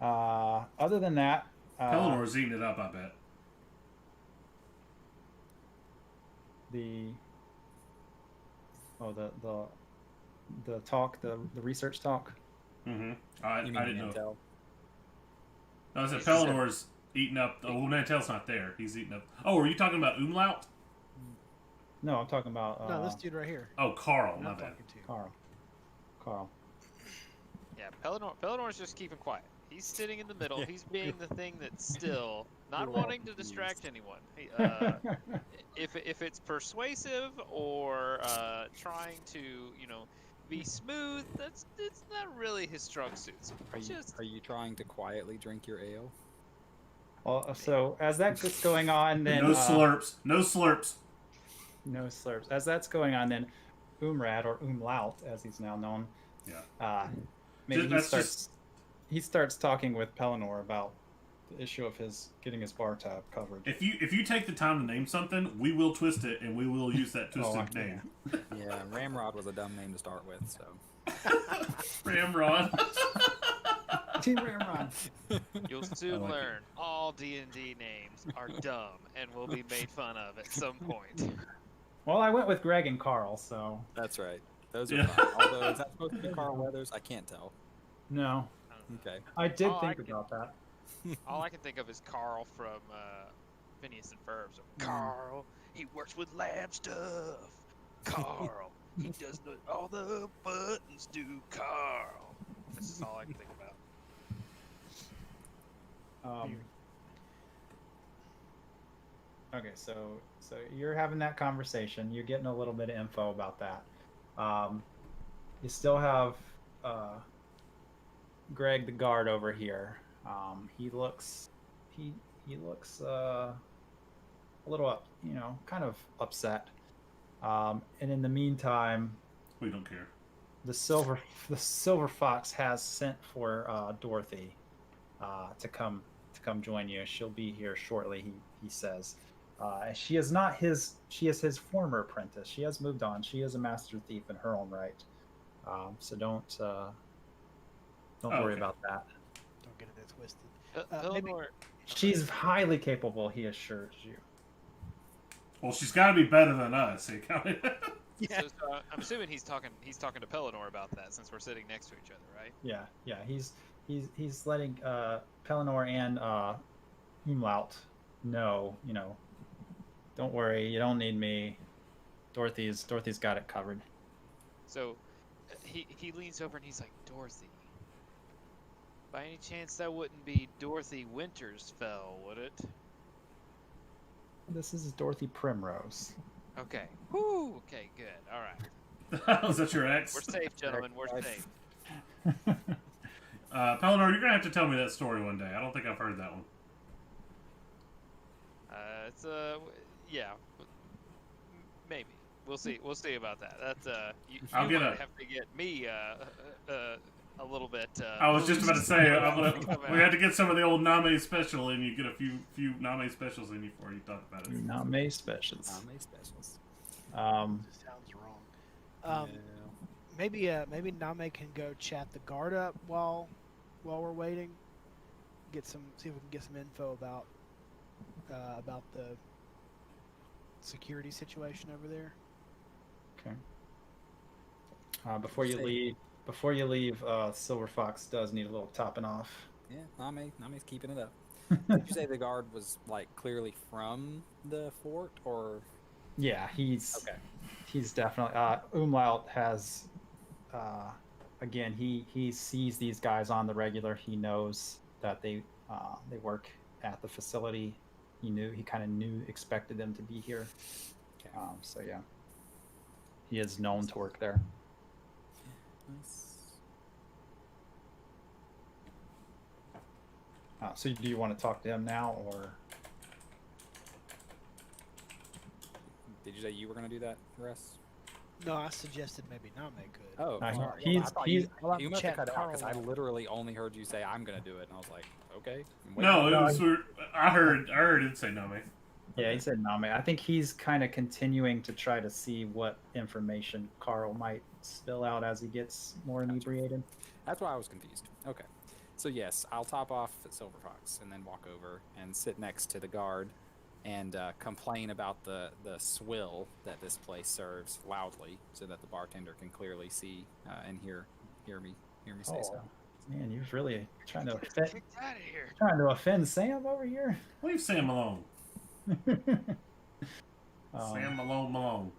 Other than that, Eleanor's eating it up, I bet. the talk, the research talk. Mm-hmm. I You mean didn't know. Mantel? No, I said He's just- Pellinor's eating up. Oh, Mantel's not there. He's eating up. Oh, are you talking about Umlaut? No, I'm talking about No, this dude right here. Oh, Carl. I'm Not that. talking to. Carl. Yeah, Pellinor's just keeping quiet. He's sitting in the middle. He's being the thing that's still not We're all wanting to confused. distract anyone. If it's persuasive or trying to be smooth, it's not really his strong suits. Are you trying to quietly drink your ale? Well, so as that gets going on, then No slurps. No slurps. no slurps. As that's going on, then Umrad, or Umlaut, as he's now known, Yeah. maybe That's he starts talking with Pellinor about the issue of getting his bar tab covered. If you take the time to name something, we will twist it and we will use that twisted Oh, name. Yeah, Ramrod was a dumb name to start with, so. Ramrod. Team Ramrod. You'll soon I like it. learn all D&D names are dumb and will be made fun of at some point. Well, I went with Greg and Carl, so That's right. Those are Yeah. fine. Although, is that supposed to be Carl Weathers? I can't tell. no, Okay. I did Oh, I think can- about that. All I can think of is Carl from Phineas and Ferb. So, Carl, he works with lab stuff. Carl, he does all the buttons do. Carl. This is all I can think about. Okay, so you're having that conversation. You're getting a little bit of info about that. You still have Greg, the guard, over here. He looks a little up, kind of upset. And in the meantime, We don't care. the silver fox has sent for Dorothy to come join you. She'll be here shortly, he says. She is not she is his former apprentice. She has moved on. She is a master thief in her own right. So don't worry Okay. about that. Don't get it twisted. Maybe- Pellinor, She's highly capable, he assures you. Well, she's got to be better than us. Yeah. so I'm assuming he's talking to Pellinor about that since we're sitting next to each other, right? Yeah. He's letting Pellinor and Umlaut know, don't worry, you don't need me. Dorothy's got it covered. So he leans over and he's like, Dorothy. By any chance that wouldn't be Dorothy Wintersfell, would it? This is Dorothy Primrose. Okay. Whoo! Okay, good. All right. Is that your ex? We're safe, gentlemen. We're safe. Pellinor, you're going to have to tell me that story one day. I don't think I've heard that one. It's yeah, maybe. We'll see. We'll see about that. That's you I'll get might a- have to get me a little bit. I was just about to say, Come we had out. to get some of the old Name special in. You get a few Name specials in before you talk about it. Name specials. Name specials. This sounds wrong. Maybe Name can go chat the guard up while we're waiting. See if we can get some info about the security situation over there. Okay. Before you leave, Silver Fox does need a little topping off. Yeah, Name's keeping it up. Did you say the guard was like clearly from the fort, or? Yeah, he's Okay. He's definitely Umlaut has again he sees these guys on the regular. He knows that they work at the facility. He kind of expected them to be here. Okay. So yeah, he is known to work there. Nice. So do you want to talk to him now, or? Did you say you were gonna do that, Russ? No, I suggested maybe Name could. Oh, No, sorry. he's- I thought he's- you must have Chat cut out because I Carl. literally only heard you say I'm gonna do it, and I was like, okay. No, it No, was. I heard it say Name. Yeah, he said Name. I think he's kind of continuing to try to see what information Carl might spill out as he gets more inebriated. That's why I was confused. Okay. So yes, I'll top off at Silver Fox and then walk over and sit next to the guard and complain about the swill that this place serves loudly, so that the bartender can clearly see and hear me say so. Man, you're really trying to Get offend, kicked out of here. offend Sam over here. Leave Sam alone. Um, Sam Malone.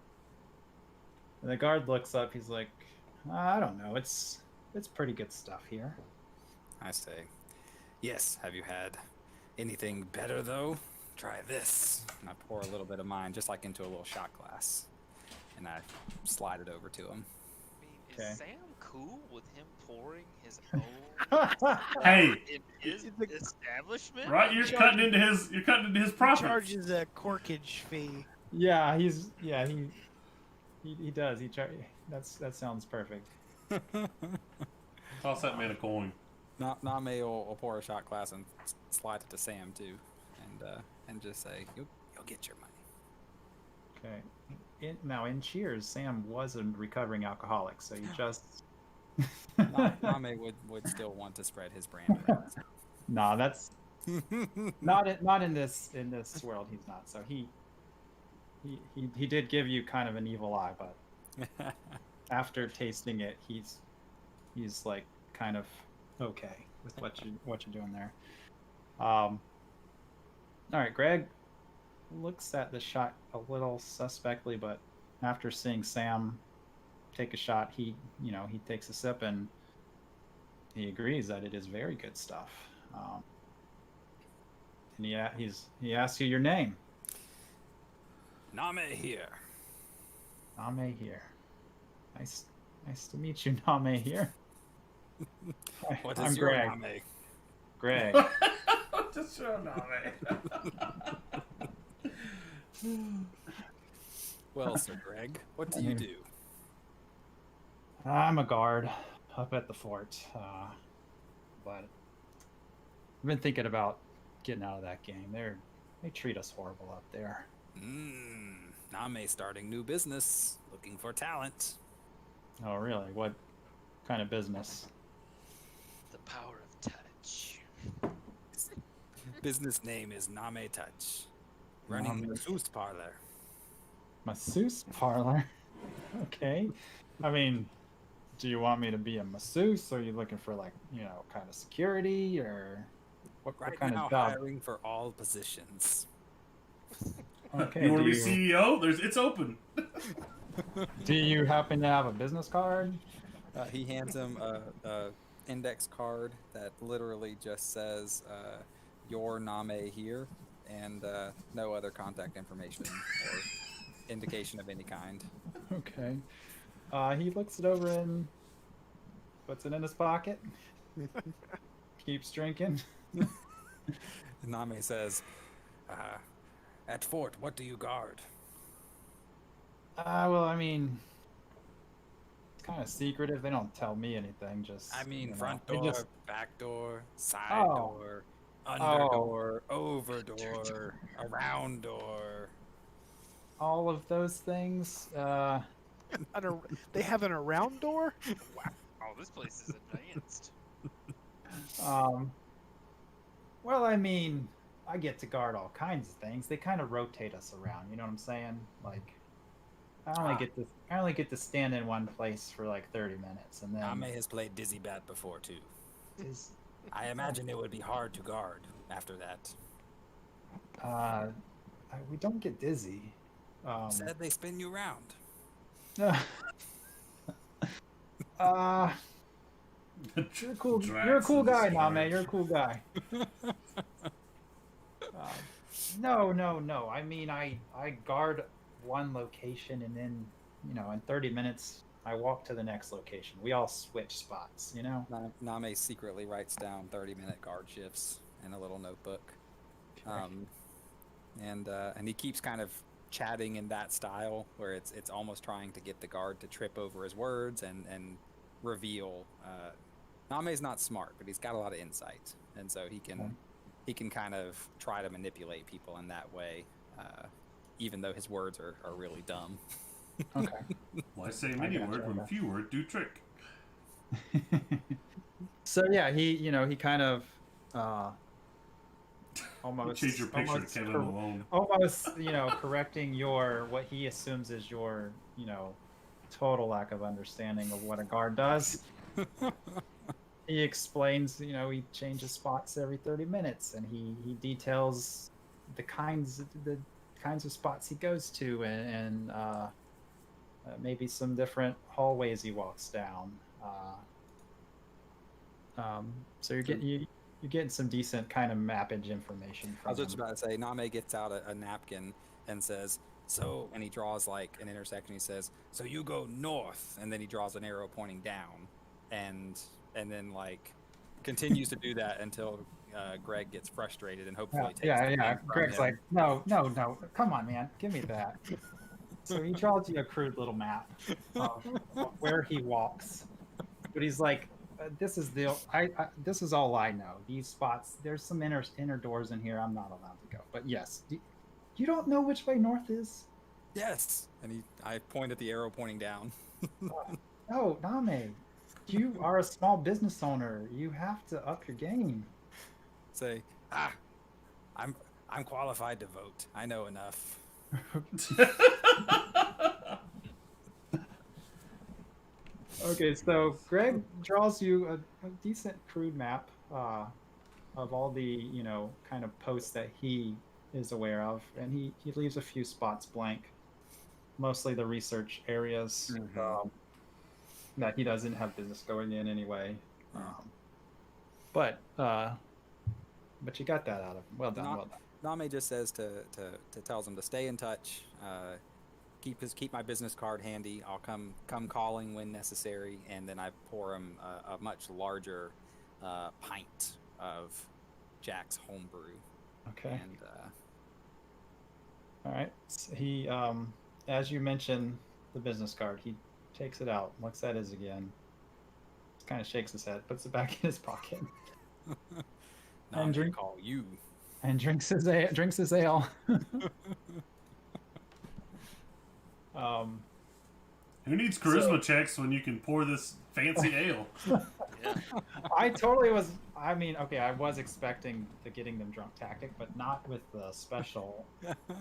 The guard looks up. He's like, I don't know. It's pretty good stuff here. I say, yes. Have you had anything better though? Try this. And I pour a little bit of mine, just like into a little shot glass, and I slide it over to him. I mean, Okay. is Sam cool with him pouring his own Hey, in his establishment? right? You're cutting into his He profits. charges a corkage fee. Yeah, he does. That sounds perfect. Toss that man a coin. Name will pour a shot glass and slide it to Sam too, and just say, you'll get your money. Okay. Now in Cheers, Sam was a recovering alcoholic, so you just. Name would still want to spread his brand around. Nah, that's not in this world. He's not. So he did give you kind of an evil eye, but after tasting it, he's like kind of okay with what you're doing there. All right, Greg looks at the shot a little suspectly, but after seeing Sam take a shot, he takes a sip and he agrees that it is very good stuff. And he asks you your name. Name here. Name here. Nice to meet you, Name here. What I'm is your Greg. name? Greg. Just show Name. Well, Sir Greg, what do you do? I'm a guard up at the fort, but I've been thinking about getting out of that gang. They treat us horrible up there. Name starting new business, looking for talent. Oh, really? What kind of business? The power of touch. Business name is Name Touch. Running Name- masseuse parlor. Masseuse parlor. Okay. I mean, do you want me to be a masseuse, or are you looking for kind of security, or what Right kind now, of job? hiring for all positions. Okay. You want Do to be CEO? It's open. do you happen to have a business card? He hands him a index card that literally just says your Name here, and no other contact information or indication of any kind. Okay. He looks it over and puts it in his pocket. Keeps drinking. Name says, at fort, what do you guard? Well, I mean, it's kind of secretive. They don't tell me anything. Just I mean, you know, front they door, just back door, side oh door, under oh door, over door, around door. all of those things. They have an around door. Wow. Oh, this place is advanced. Um. Well, I mean, I get to guard all kinds of things. They kind of rotate us around. You know what I'm saying? Like, Ah, I only get to stand in one place for like 30 minutes, and then Name has played Dizzy Bat before too. is I imagine it would be hard to guard after that. we don't get dizzy. Said they spin you around. uh, you're cool. You're a cool guy, Name. You're a cool guy. No. I mean, I guard one location, and then in 30 minutes, I walk to the next location. We all switch spots. Name secretly writes down 30-minute guard shifts in a little notebook. And he keeps kind of chatting in that style where it's almost trying to get the guard to trip over his words and reveal. Name's not smart, but he's got a lot of insight, and so he can kind of try to manipulate people in that way, even though his words are really dumb. Okay. Why say many word when few word do trick? So yeah, he kind of almost Change your picture to Kevin Malone. almost correcting what he assumes is your total lack of understanding of what a guard does. He explains he changes spots every 30 minutes, and he details the kinds of spots he goes to, and maybe some different hallways he walks down. So you're getting some decent kind of mappage information from I was just him. about to say, Name gets out a napkin and says, so, and he draws like an intersection. He says, so you go north, and then he draws an arrow pointing down, and then like continues to do that until Greg gets frustrated and hopefully takes the Yeah. game from Greg's him. like, no, come on, man, give me that. So he draws you a crude little map of where he walks, but he's like, this is all I know. These spots, there's some inner doors in here I'm not allowed to go. But yes, you don't know which way north is? Yes, and I point at the arrow pointing down. No, Name, you are a small business owner. You have to up your game. Say, I'm qualified to vote. I know enough. Okay, so Greg draws you a decent crude map of all the kind of posts that he is aware of, and he leaves a few spots blank, mostly the research areas that he doesn't have business going in anyway. But you got that out of him. Well done. Name just says to tells him to stay in touch. Keep my business card handy. I'll come calling when necessary, and then I pour him a much larger pint of Jack's homebrew. Okay. And all right. So he, as you mentioned, the business card. He takes it out, looks at it again, kind of shakes his head, puts it back in his pocket, and call you. And drinks his ale. Who needs charisma checks when you can pour this fancy ale? Yeah. I totally was. I mean, okay, I was expecting the getting them drunk tactic, but not with the special.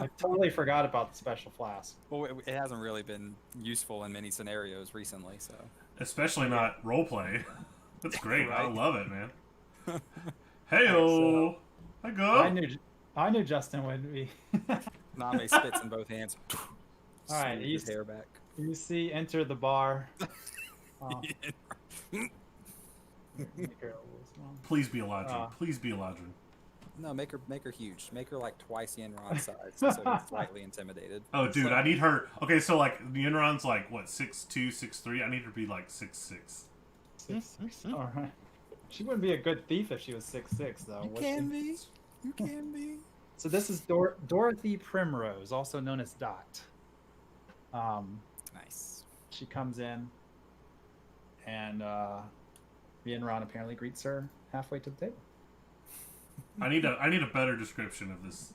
I totally forgot about the special flask. Well, it hasn't really been useful in many scenarios recently, so. Especially not roleplay. That's great. Right. I love it, man. Hey-o! Hi, go! I knew Justin would be. Name spits in both hands. All right, his hair back. You see, enter the bar. Please be Eladrin. Please be Eladrin. No, make her huge. Make her like twice Yenron's size, so he's slightly intimidated. Oh, dude, I need her. Okay, so like Yenron's like what 6'2", 6'3". I need her to be like 6'6". 6'6". All right. She wouldn't be a good thief if she was 6'6", though. You can be. You can be. So this is Dorothy Primrose, also known as Dot. Nice. She comes in, and Ron apparently greets her halfway to the table. I need a better description of this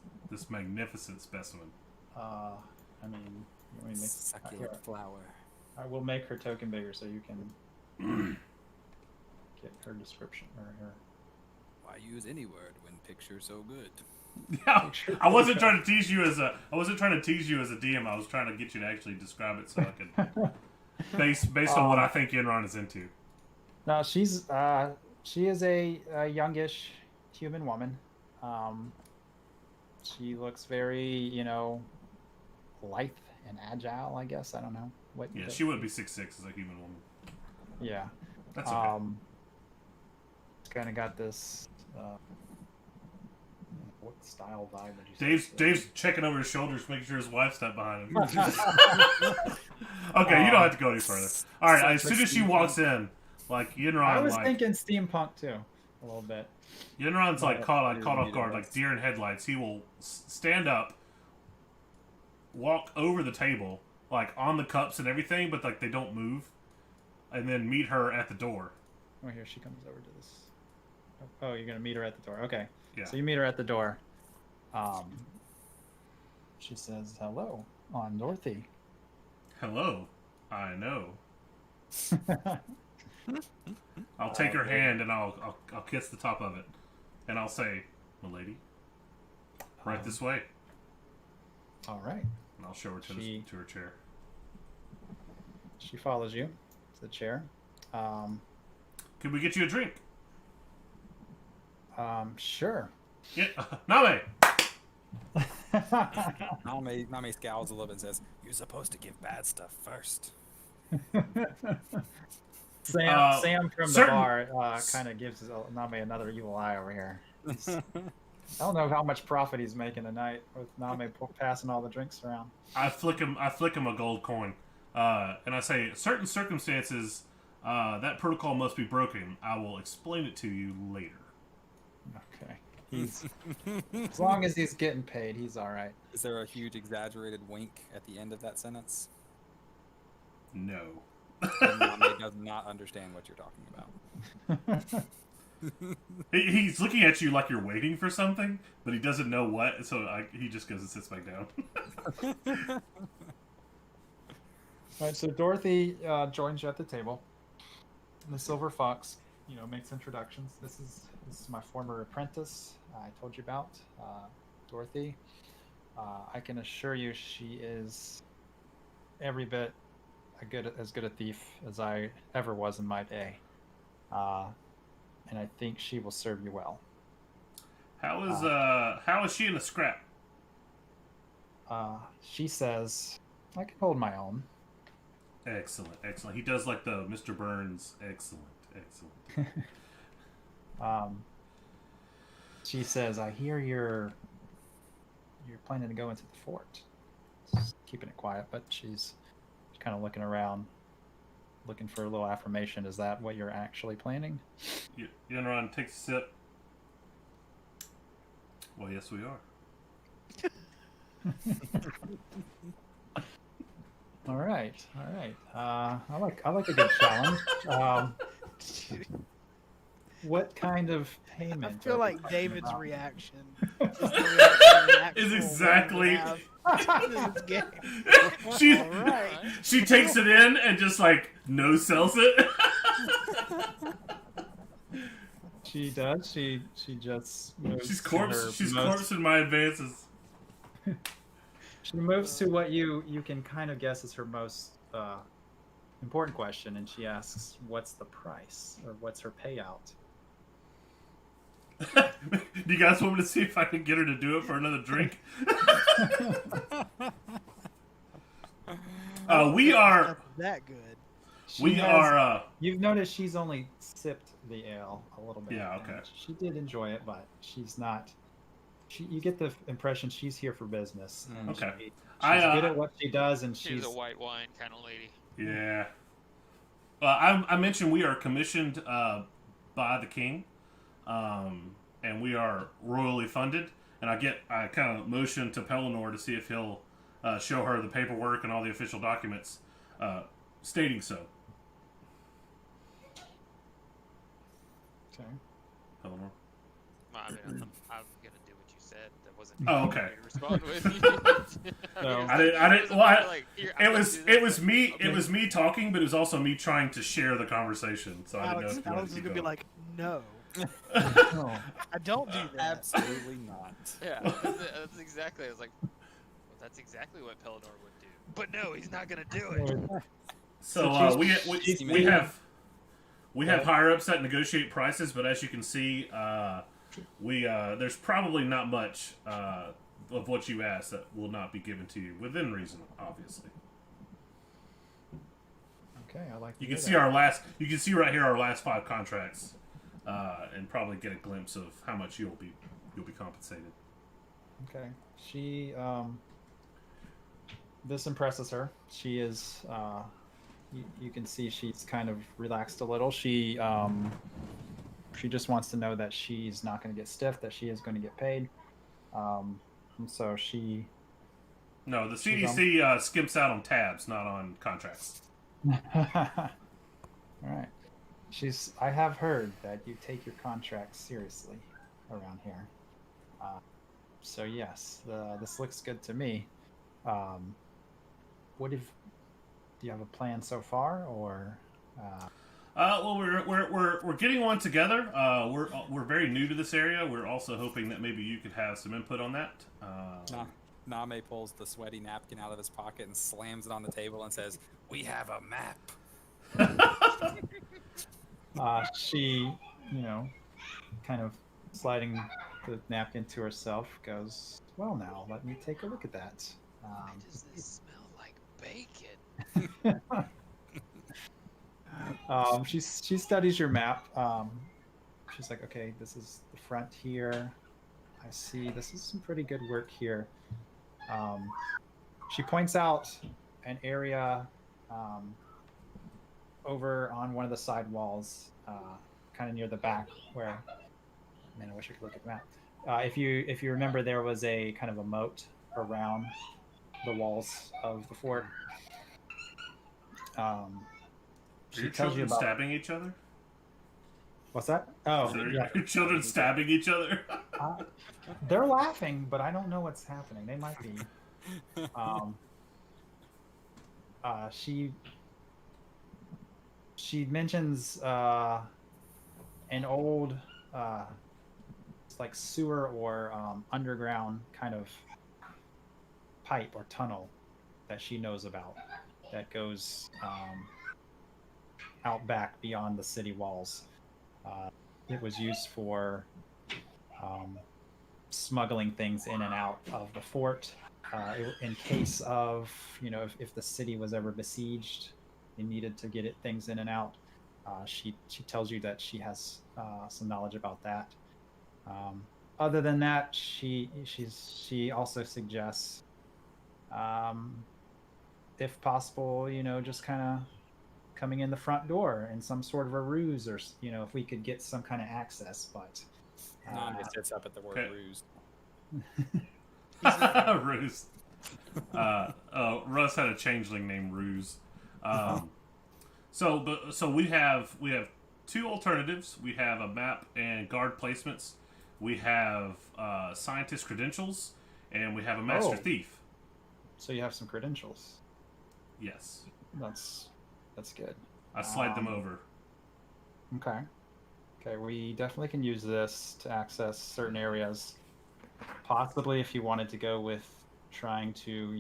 magnificent specimen. I mean, let me make Succulent flower. I will make her token bigger so you can get her description or her. Why use any word when picture's so good? Yeah, I wasn't trying to tease you as a DM. I was trying to get you to actually describe it so I could based on what I think Enron is into. No, she is a youngish human woman. She looks very, lithe and agile, I guess. I don't know what. Yeah, she would be 6'6" as a human woman. Yeah. That's okay. It's kind of got this. What style vibe would you say? Dave's checking over his shoulders, making sure his wife's not behind him. Okay, you don't have to go any further. All right, as soon as she walks in, like Yinron, I was thinking steampunk too, a little bit. Yinron's caught off guard, like deer in headlights. He will stand up, walk over the table, like on the cups and everything, but like they don't move, and then meet her at the door. Oh, here she comes over to this. Oh, you're gonna meet her at the door. Okay. Yeah. So you meet her at the door. She says, "Hello, I'm Dorothy." Hello, I know. I'll take her hand and I'll kiss the top of it, and I'll say, "Milady, right this way." All right. And I'll show her to her chair. She follows you to the chair. Could we get you a drink? Sure. Yeah, Name. Nami scowls a little bit and says, "You're supposed to give bad stuff first." Sam from the bar kind of gives Name another evil eye over here. I don't know how much profit he's making tonight with Name passing all the drinks around. I flick him a gold coin, and I say, certain circumstances, that protocol must be broken. I will explain it to you later. Okay. As long as he's getting paid, he's all right. Is there a huge exaggerated wink at the end of that sentence? No. Nami does not understand what you're talking about. He's looking at you like you're waiting for something, but he doesn't know what, so he just goes and sits back down. All right, so Dorothy joins you at the table. The Silver Fox, makes introductions. This is my former apprentice I told you about, Dorothy. I can assure you she is every bit as good a thief as I ever was in my day. And I think she will serve you well. How is she in a scrap? She says, "I can hold my own." Excellent. He does like the Mr. Burns. Excellent. She says, "I hear you're planning to go into the fort." Just keeping it quiet, but she's kind of looking around, looking for a little affirmation. Is that what you're actually planning? Yinron takes a sip. Well, yes, we are. All right. I like a good challenge. What kind of payment? I feel like David's reaction is exactly. This game. She takes it in and just no sells it. She does. She just moves. She's corpsing my advances. She moves to what you can kind of guess is her most important question, and she asks, "What's the price, or what's her payout?" Do you guys want me to see if I can get her to do it for another drink? We are that good. You've noticed she's only sipped the ale a little bit. Yeah. Okay. She did enjoy it, but she's not. You get the impression she's here for business. Okay. She's good at what she does, and she's a white wine kind of lady. Yeah. I mentioned we are commissioned by the king, and we are royally funded. And I kind of motion to Pellinor to see if he'll show her the paperwork and all the official documents stating so. Okay. Eleanor. Well, I mean, I'm gonna do what you said. That wasn't. Oh, okay. To respond with. No. I didn't. Well, it was me. Okay. It was me talking, but it was also me trying to share the conversation. So I didn't know if you wanted Alex to is keep gonna be going. like, no, No. I don't do that. Absolutely not. Yeah, that's exactly. I was like, well, that's exactly what Pelennor would do. But no, he's not gonna do it. So we she's- have higher ups that negotiate prices, but as you can see, there's probably not much of what you asked that will not be given to you within reason, obviously. Okay, I like. You can see our last. You can see right here our last 5 contracts, and probably get a glimpse of how much you'll be compensated. Okay. She this impresses her. She is you can see she's kind of relaxed a little. She just wants to know that she's not going to get stiffed, that she is going to get paid. And so she No, the She's CDC skimps out on tabs, not on contracts. all right. I have heard that you take your contracts seriously around here. So yes, this looks good to me. Do you have a plan so far, or? Well, we're getting one together. We're very new to this area. We're also hoping that maybe you could have some input on that. Name pulls the sweaty napkin out of his pocket and slams it on the table and says, "We have a map." She, kind of sliding the napkin to herself, goes, "Well, now let me take a look at that." Why does this smell like bacon? She studies your map. She's like, "Okay, this is the front here. I see. This is some pretty good work here." She points out an area over on one of the side walls, kind of near the back, where. Man, I wish I could look at the map. If you remember, there was a kind of a moat around the walls of the fort. Are She your tells you children about stabbing each other? what's that? Oh, Are yeah. your children stabbing each other? They're laughing, but I don't know what's happening. They might be. She mentions an old it's like sewer or underground kind of pipe or tunnel that she knows about that goes out back beyond the city walls. It was used for smuggling things in and out of the fort in case of, if the city was ever besieged and needed to get things in and out. She tells you that she has some knowledge about that. Other than that, she also suggests, if possible, just kind of coming in the front door in some sort of a ruse, or if we could get some kind of access. But Name sits up at the word Okay. ruse. Ruse. Russ had a changeling named Ruse. So we have 2 alternatives. We have a map and guard placements. We have scientist credentials, and we have a master thief. So you have some credentials. Yes, That's good. I slide them over. Okay, we definitely can use this to access certain areas. Possibly if you wanted to go with trying to,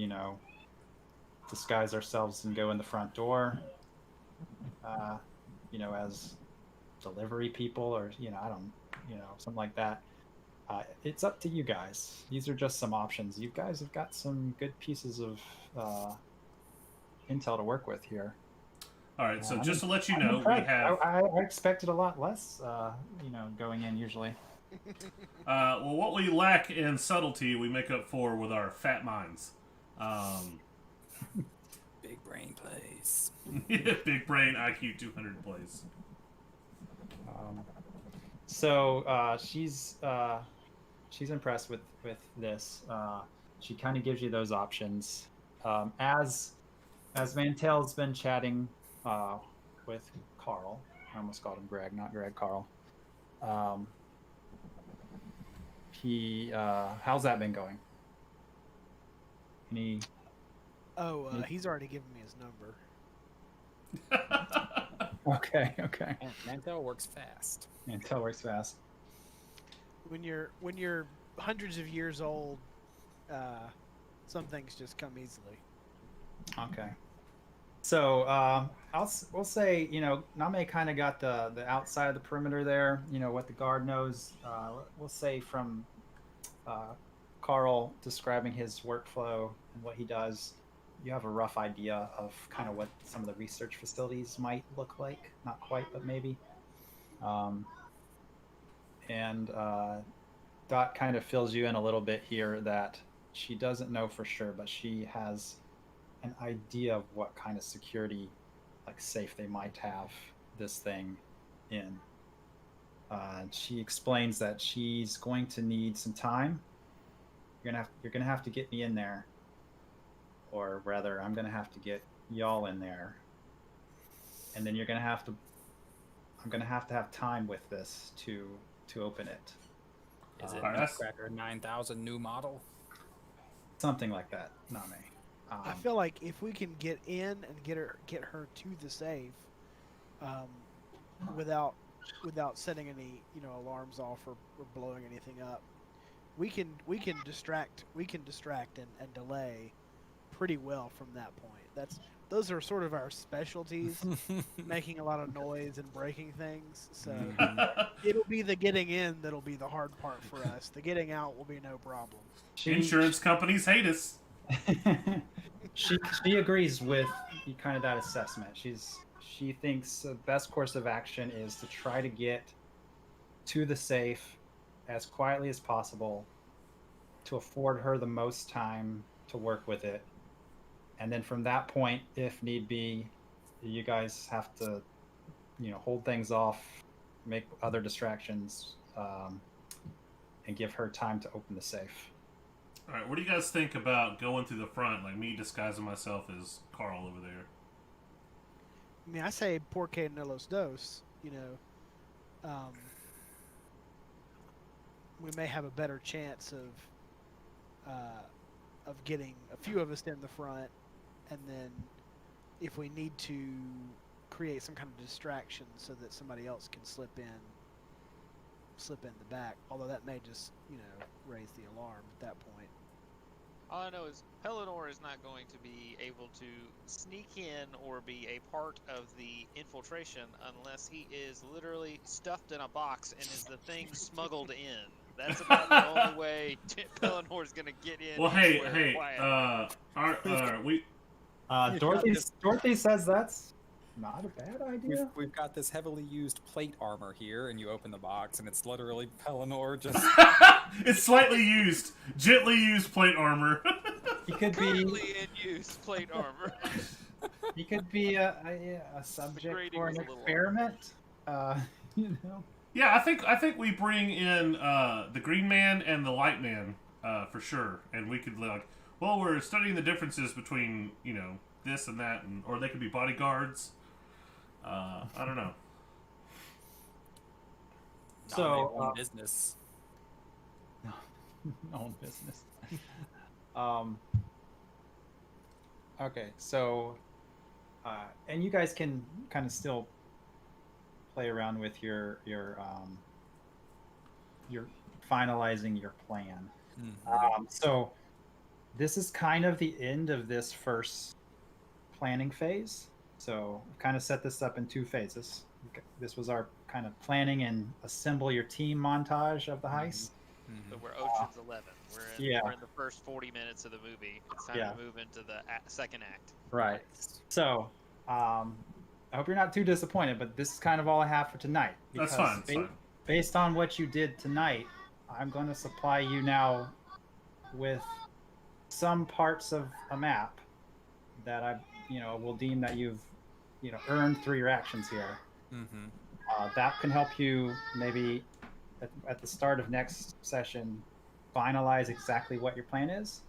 disguise ourselves and go in the front door, as delivery people, or, something like that. It's up to you guys. These are just some options. You guys have got some good pieces of intel to work with here. All right, so I'm just to let you I'm know, we impressed. have. I expected a lot less, going in usually. Well, what we lack in subtlety, we make up for with our fat minds. Big brain plays. Big brain IQ 200 plays. So she's impressed with this. She kind of gives you those options. As Mantel's been chatting with Carl, I almost called him Greg, not Greg, Carl. How's that been going? Any? He's already given me his number. Okay. Mantel works fast. Mantel works fast. When you're hundreds of years old, some things just come easily. Okay. So we'll say, Name kind of got the outside of the perimeter there. What the guard knows. We'll say from Carl describing his workflow and what he does, you have a rough idea of kind of what some of the research facilities might look like. Not quite, but maybe. And Dot kind of fills you in a little bit here that she doesn't know for sure, but she has an idea of what kind of security, like safe, they might have this thing in. She explains that she's going to need some time. You're gonna have to get me in there, or rather, I'm gonna have to get y'all in there, and then I'm gonna have to have time with this to open it. Is it Alright, Nutcracker 9000 new model? Something like that, Name. I feel like if we can get in and get her to the safe, without setting any alarms off or blowing anything up, we can distract and delay pretty well from that point. Those are sort of our specialties, making a lot of noise and breaking things. So it'll be the getting in that'll be the hard part for us. The getting out will be no problem. Insurance companies hate us. She agrees with kind of that assessment. She thinks the best course of action is to try to get to the safe as quietly as possible to afford her the most time to work with it. And then from that point, if need be, you guys have to, hold things off, make other distractions, and give her time to open the safe. All right, what do you guys think about going through the front, like me disguising myself as Carl over there? I mean, I say porque no los dos. We may have a better chance of getting a few of us in the front, and then if we need to create some kind of distraction so that somebody else can slip in the back. Although that may just raise the alarm at that point. All I know is Pellinor is not going to be able to sneak in or be a part of the infiltration unless he is literally stuffed in a box and is the thing smuggled in. That's about the only way Pellinor is going to get in. Well, hey, Dorothy says that's not a bad idea. We've got this heavily used plate armor here, and you open the box, and it's literally Pellinor just... It's slightly used, gently used plate armor. He could be in use plate armor. He could be a subject for an experiment. Yeah, I think we bring in the Green Man and the Light Man for sure, and we could we're studying the differences between this and that, or they could be bodyguards. I don't know. So business. No business. Okay, so and you guys can kind of still play around with your finalizing your plan. So this is kind of the end of this first planning phase. So we've kind of set this up in two phases. This was our kind of planning and assemble your team montage of the heist. So we're Ocean's 11. We're in the first 40 minutes of the movie. It's time to move into the second act. Right. So I hope you're not too disappointed, but this is kind of all I have for tonight. That's fine. Based on what you did tonight, I'm going to supply you now with some parts of a map that I will deem that you've earned through your actions here. That can help you maybe at the start of next session finalize exactly what your plan is.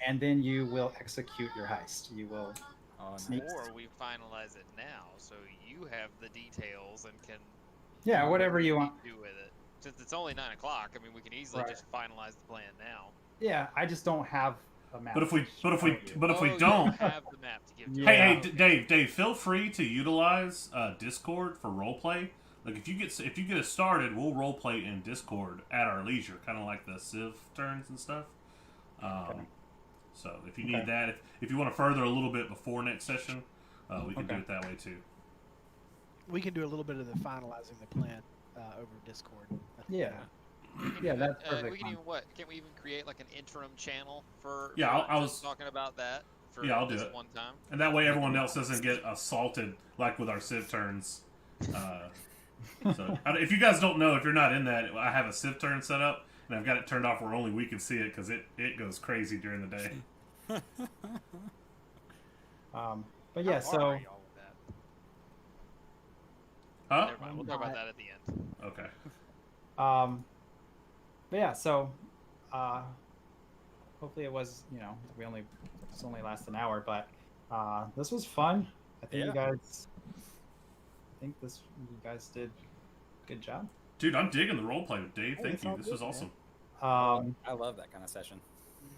and then you will execute your heist. You will. Oh, Sneak- nice. Or we finalize it now, so you have the details and can Yeah, do whatever you we want. do with it. Since it's only 9 o'clock, I mean, we can easily Right. just finalize the plan now. Yeah, I just don't have a map. But if we to show you. don't, You have the map to give to Yeah. hey, us. Dave, feel free to utilize Discord for roleplay. Like if you get us started, we'll roleplay in Discord at our leisure, kind of like the Civ turns and stuff. Okay. So if you need Okay. that, if you want to further a little bit before next session, we can do Okay. it that way too. We can do a little bit of the finalizing the plan over Discord. Yeah. We can Yeah, do that's that. perfect. We can even Can't we even create like an interim channel for? Yeah, for I just was- talking about that. For Yeah, I'll do this it. one time. And that way, everyone else doesn't get assaulted like with our Civ turns. So if you guys don't know, if you're not in that, I have a Civ turn set up, and I've got it turned off where only we can see it because it goes crazy during the day. But yeah, How far so are y'all with that? Huh? Never mind. We'll talk about that at the end. Okay. but yeah, so hopefully it was, it's only last an hour, but this was fun. I think Yeah. you guys did a good job. Dude, I'm digging the roleplay with Dave. Hey, Thank it's you. all This good, was man. awesome. I love that kind of session.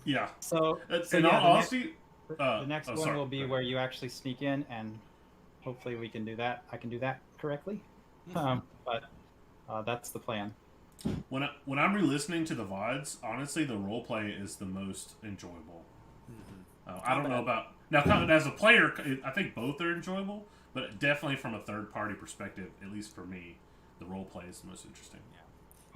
Yeah. So In yeah, all honesty, the next oh, one sorry. will be Go ahead. where you actually sneak in, and hopefully we can do that. I can do that correctly. But that's the plan. When I'm re-listening to the VODs, honestly, the roleplay is the most enjoyable. I don't know about now. As a player, I think both are enjoyable, but definitely from a third-party perspective, at least for me, the roleplay is the most interesting.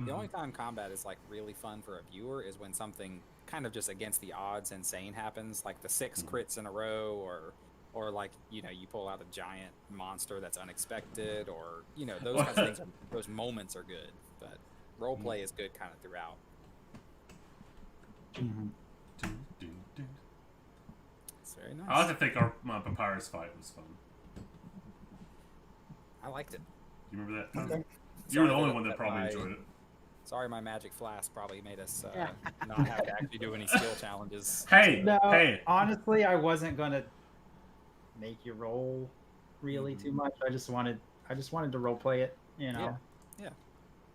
The only time combat is like really fun for a viewer is when something kind of just against the odds insane happens, like the 6 crits in a row, or like you pull out a giant monster that's unexpected, or those kinds of things. Those moments are good, but roleplay is good kind of throughout. It's very nice. I like to think my papyrus fight was fun. I liked it. You remember that? Okay. You were the Sorry only that- one that that probably my- enjoyed it. Sorry, my magic flask probably made us not have to actually do any skill challenges. Hey, No, hey. honestly, I wasn't gonna make you roll really too much. I just wanted to role play it. Yeah.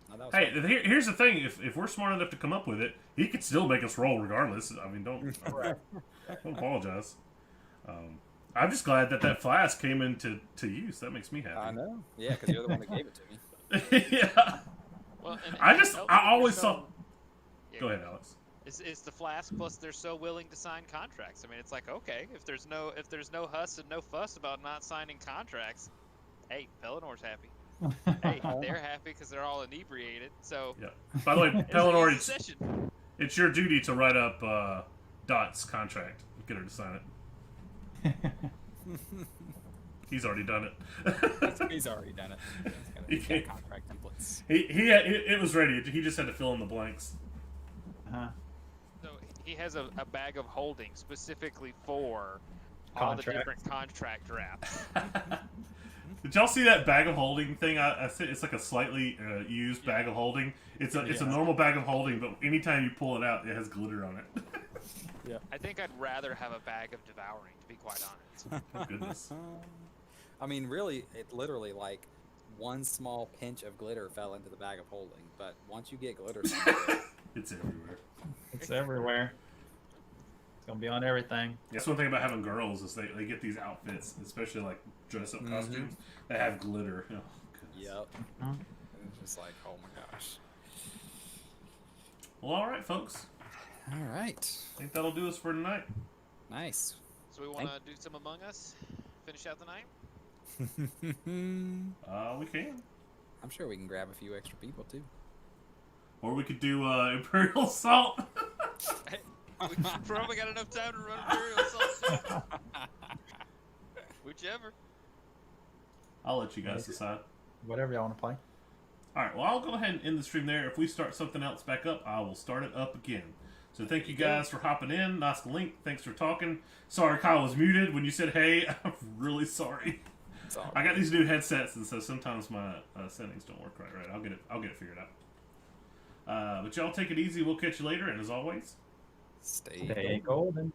No, that was Hey, fun. here's the thing. If we're smart enough to come up with it, he could still make us roll regardless. I mean, don't apologize. I'm just glad that flask came into use. That makes me I happy. know. Yeah, because you're the one that gave it to me. Yeah. Well, and I they're always so- saw. Yeah, Go ahead, Alex. It's the flask plus they're so willing to sign contracts. I mean, it's like okay, if there's no huss and no fuss about not signing contracts, hey, Pelinor's happy. Hey, they're happy because they're all inebriated. So Yeah. By the way, it's Pellinor, an easy session. it's your duty to write up Dot's contract. Get her to sign it. He's already done it. He's already done it. He He's got can't- contract templates. It was ready. He just had to fill in the blanks. So he has a bag of holding specifically for all the Contract. different contract drafts. Did y'all see that bag of holding thing? I said it's like a slightly used bag of holding. It's a Yeah. normal bag of holding, but anytime you pull it out, it has glitter on it. I think I'd rather have a bag of devouring, to be quite honest. Oh goodness. I mean, really, it literally like one small pinch of glitter fell into the bag of holding. But once you get glitter, somewhere, It's everywhere. It's everywhere. It's gonna be on everything. That's one thing about having girls is they get these outfits, especially like dress-up Mhm. costumes, that have glitter. Oh, goodness. yep. Huh? It's just like, oh my gosh. Well, all right, folks. All right. I think that'll do us for tonight. Nice. So we want to do some Among Us, finish out the night. I'm We can. sure we can grab a few extra people too. Or we could do Imperial Assault. We probably got enough time to run Imperial Assault. Whichever. I'll let you guys decide. Whatever y'all want to play. All right, well, I'll go ahead and end the stream there. If we start something else back up, I will start it up again. So thank you guys for hopping in. Nice link. Thanks for talking. Sorry Kyle was muted when you said hey. I'm really sorry. It's all I got these new headsets, and so sometimes my settings don't work right. I'll get it figured out. But y'all take it easy. We'll catch you later, and as always, Stay Stay golden. golden.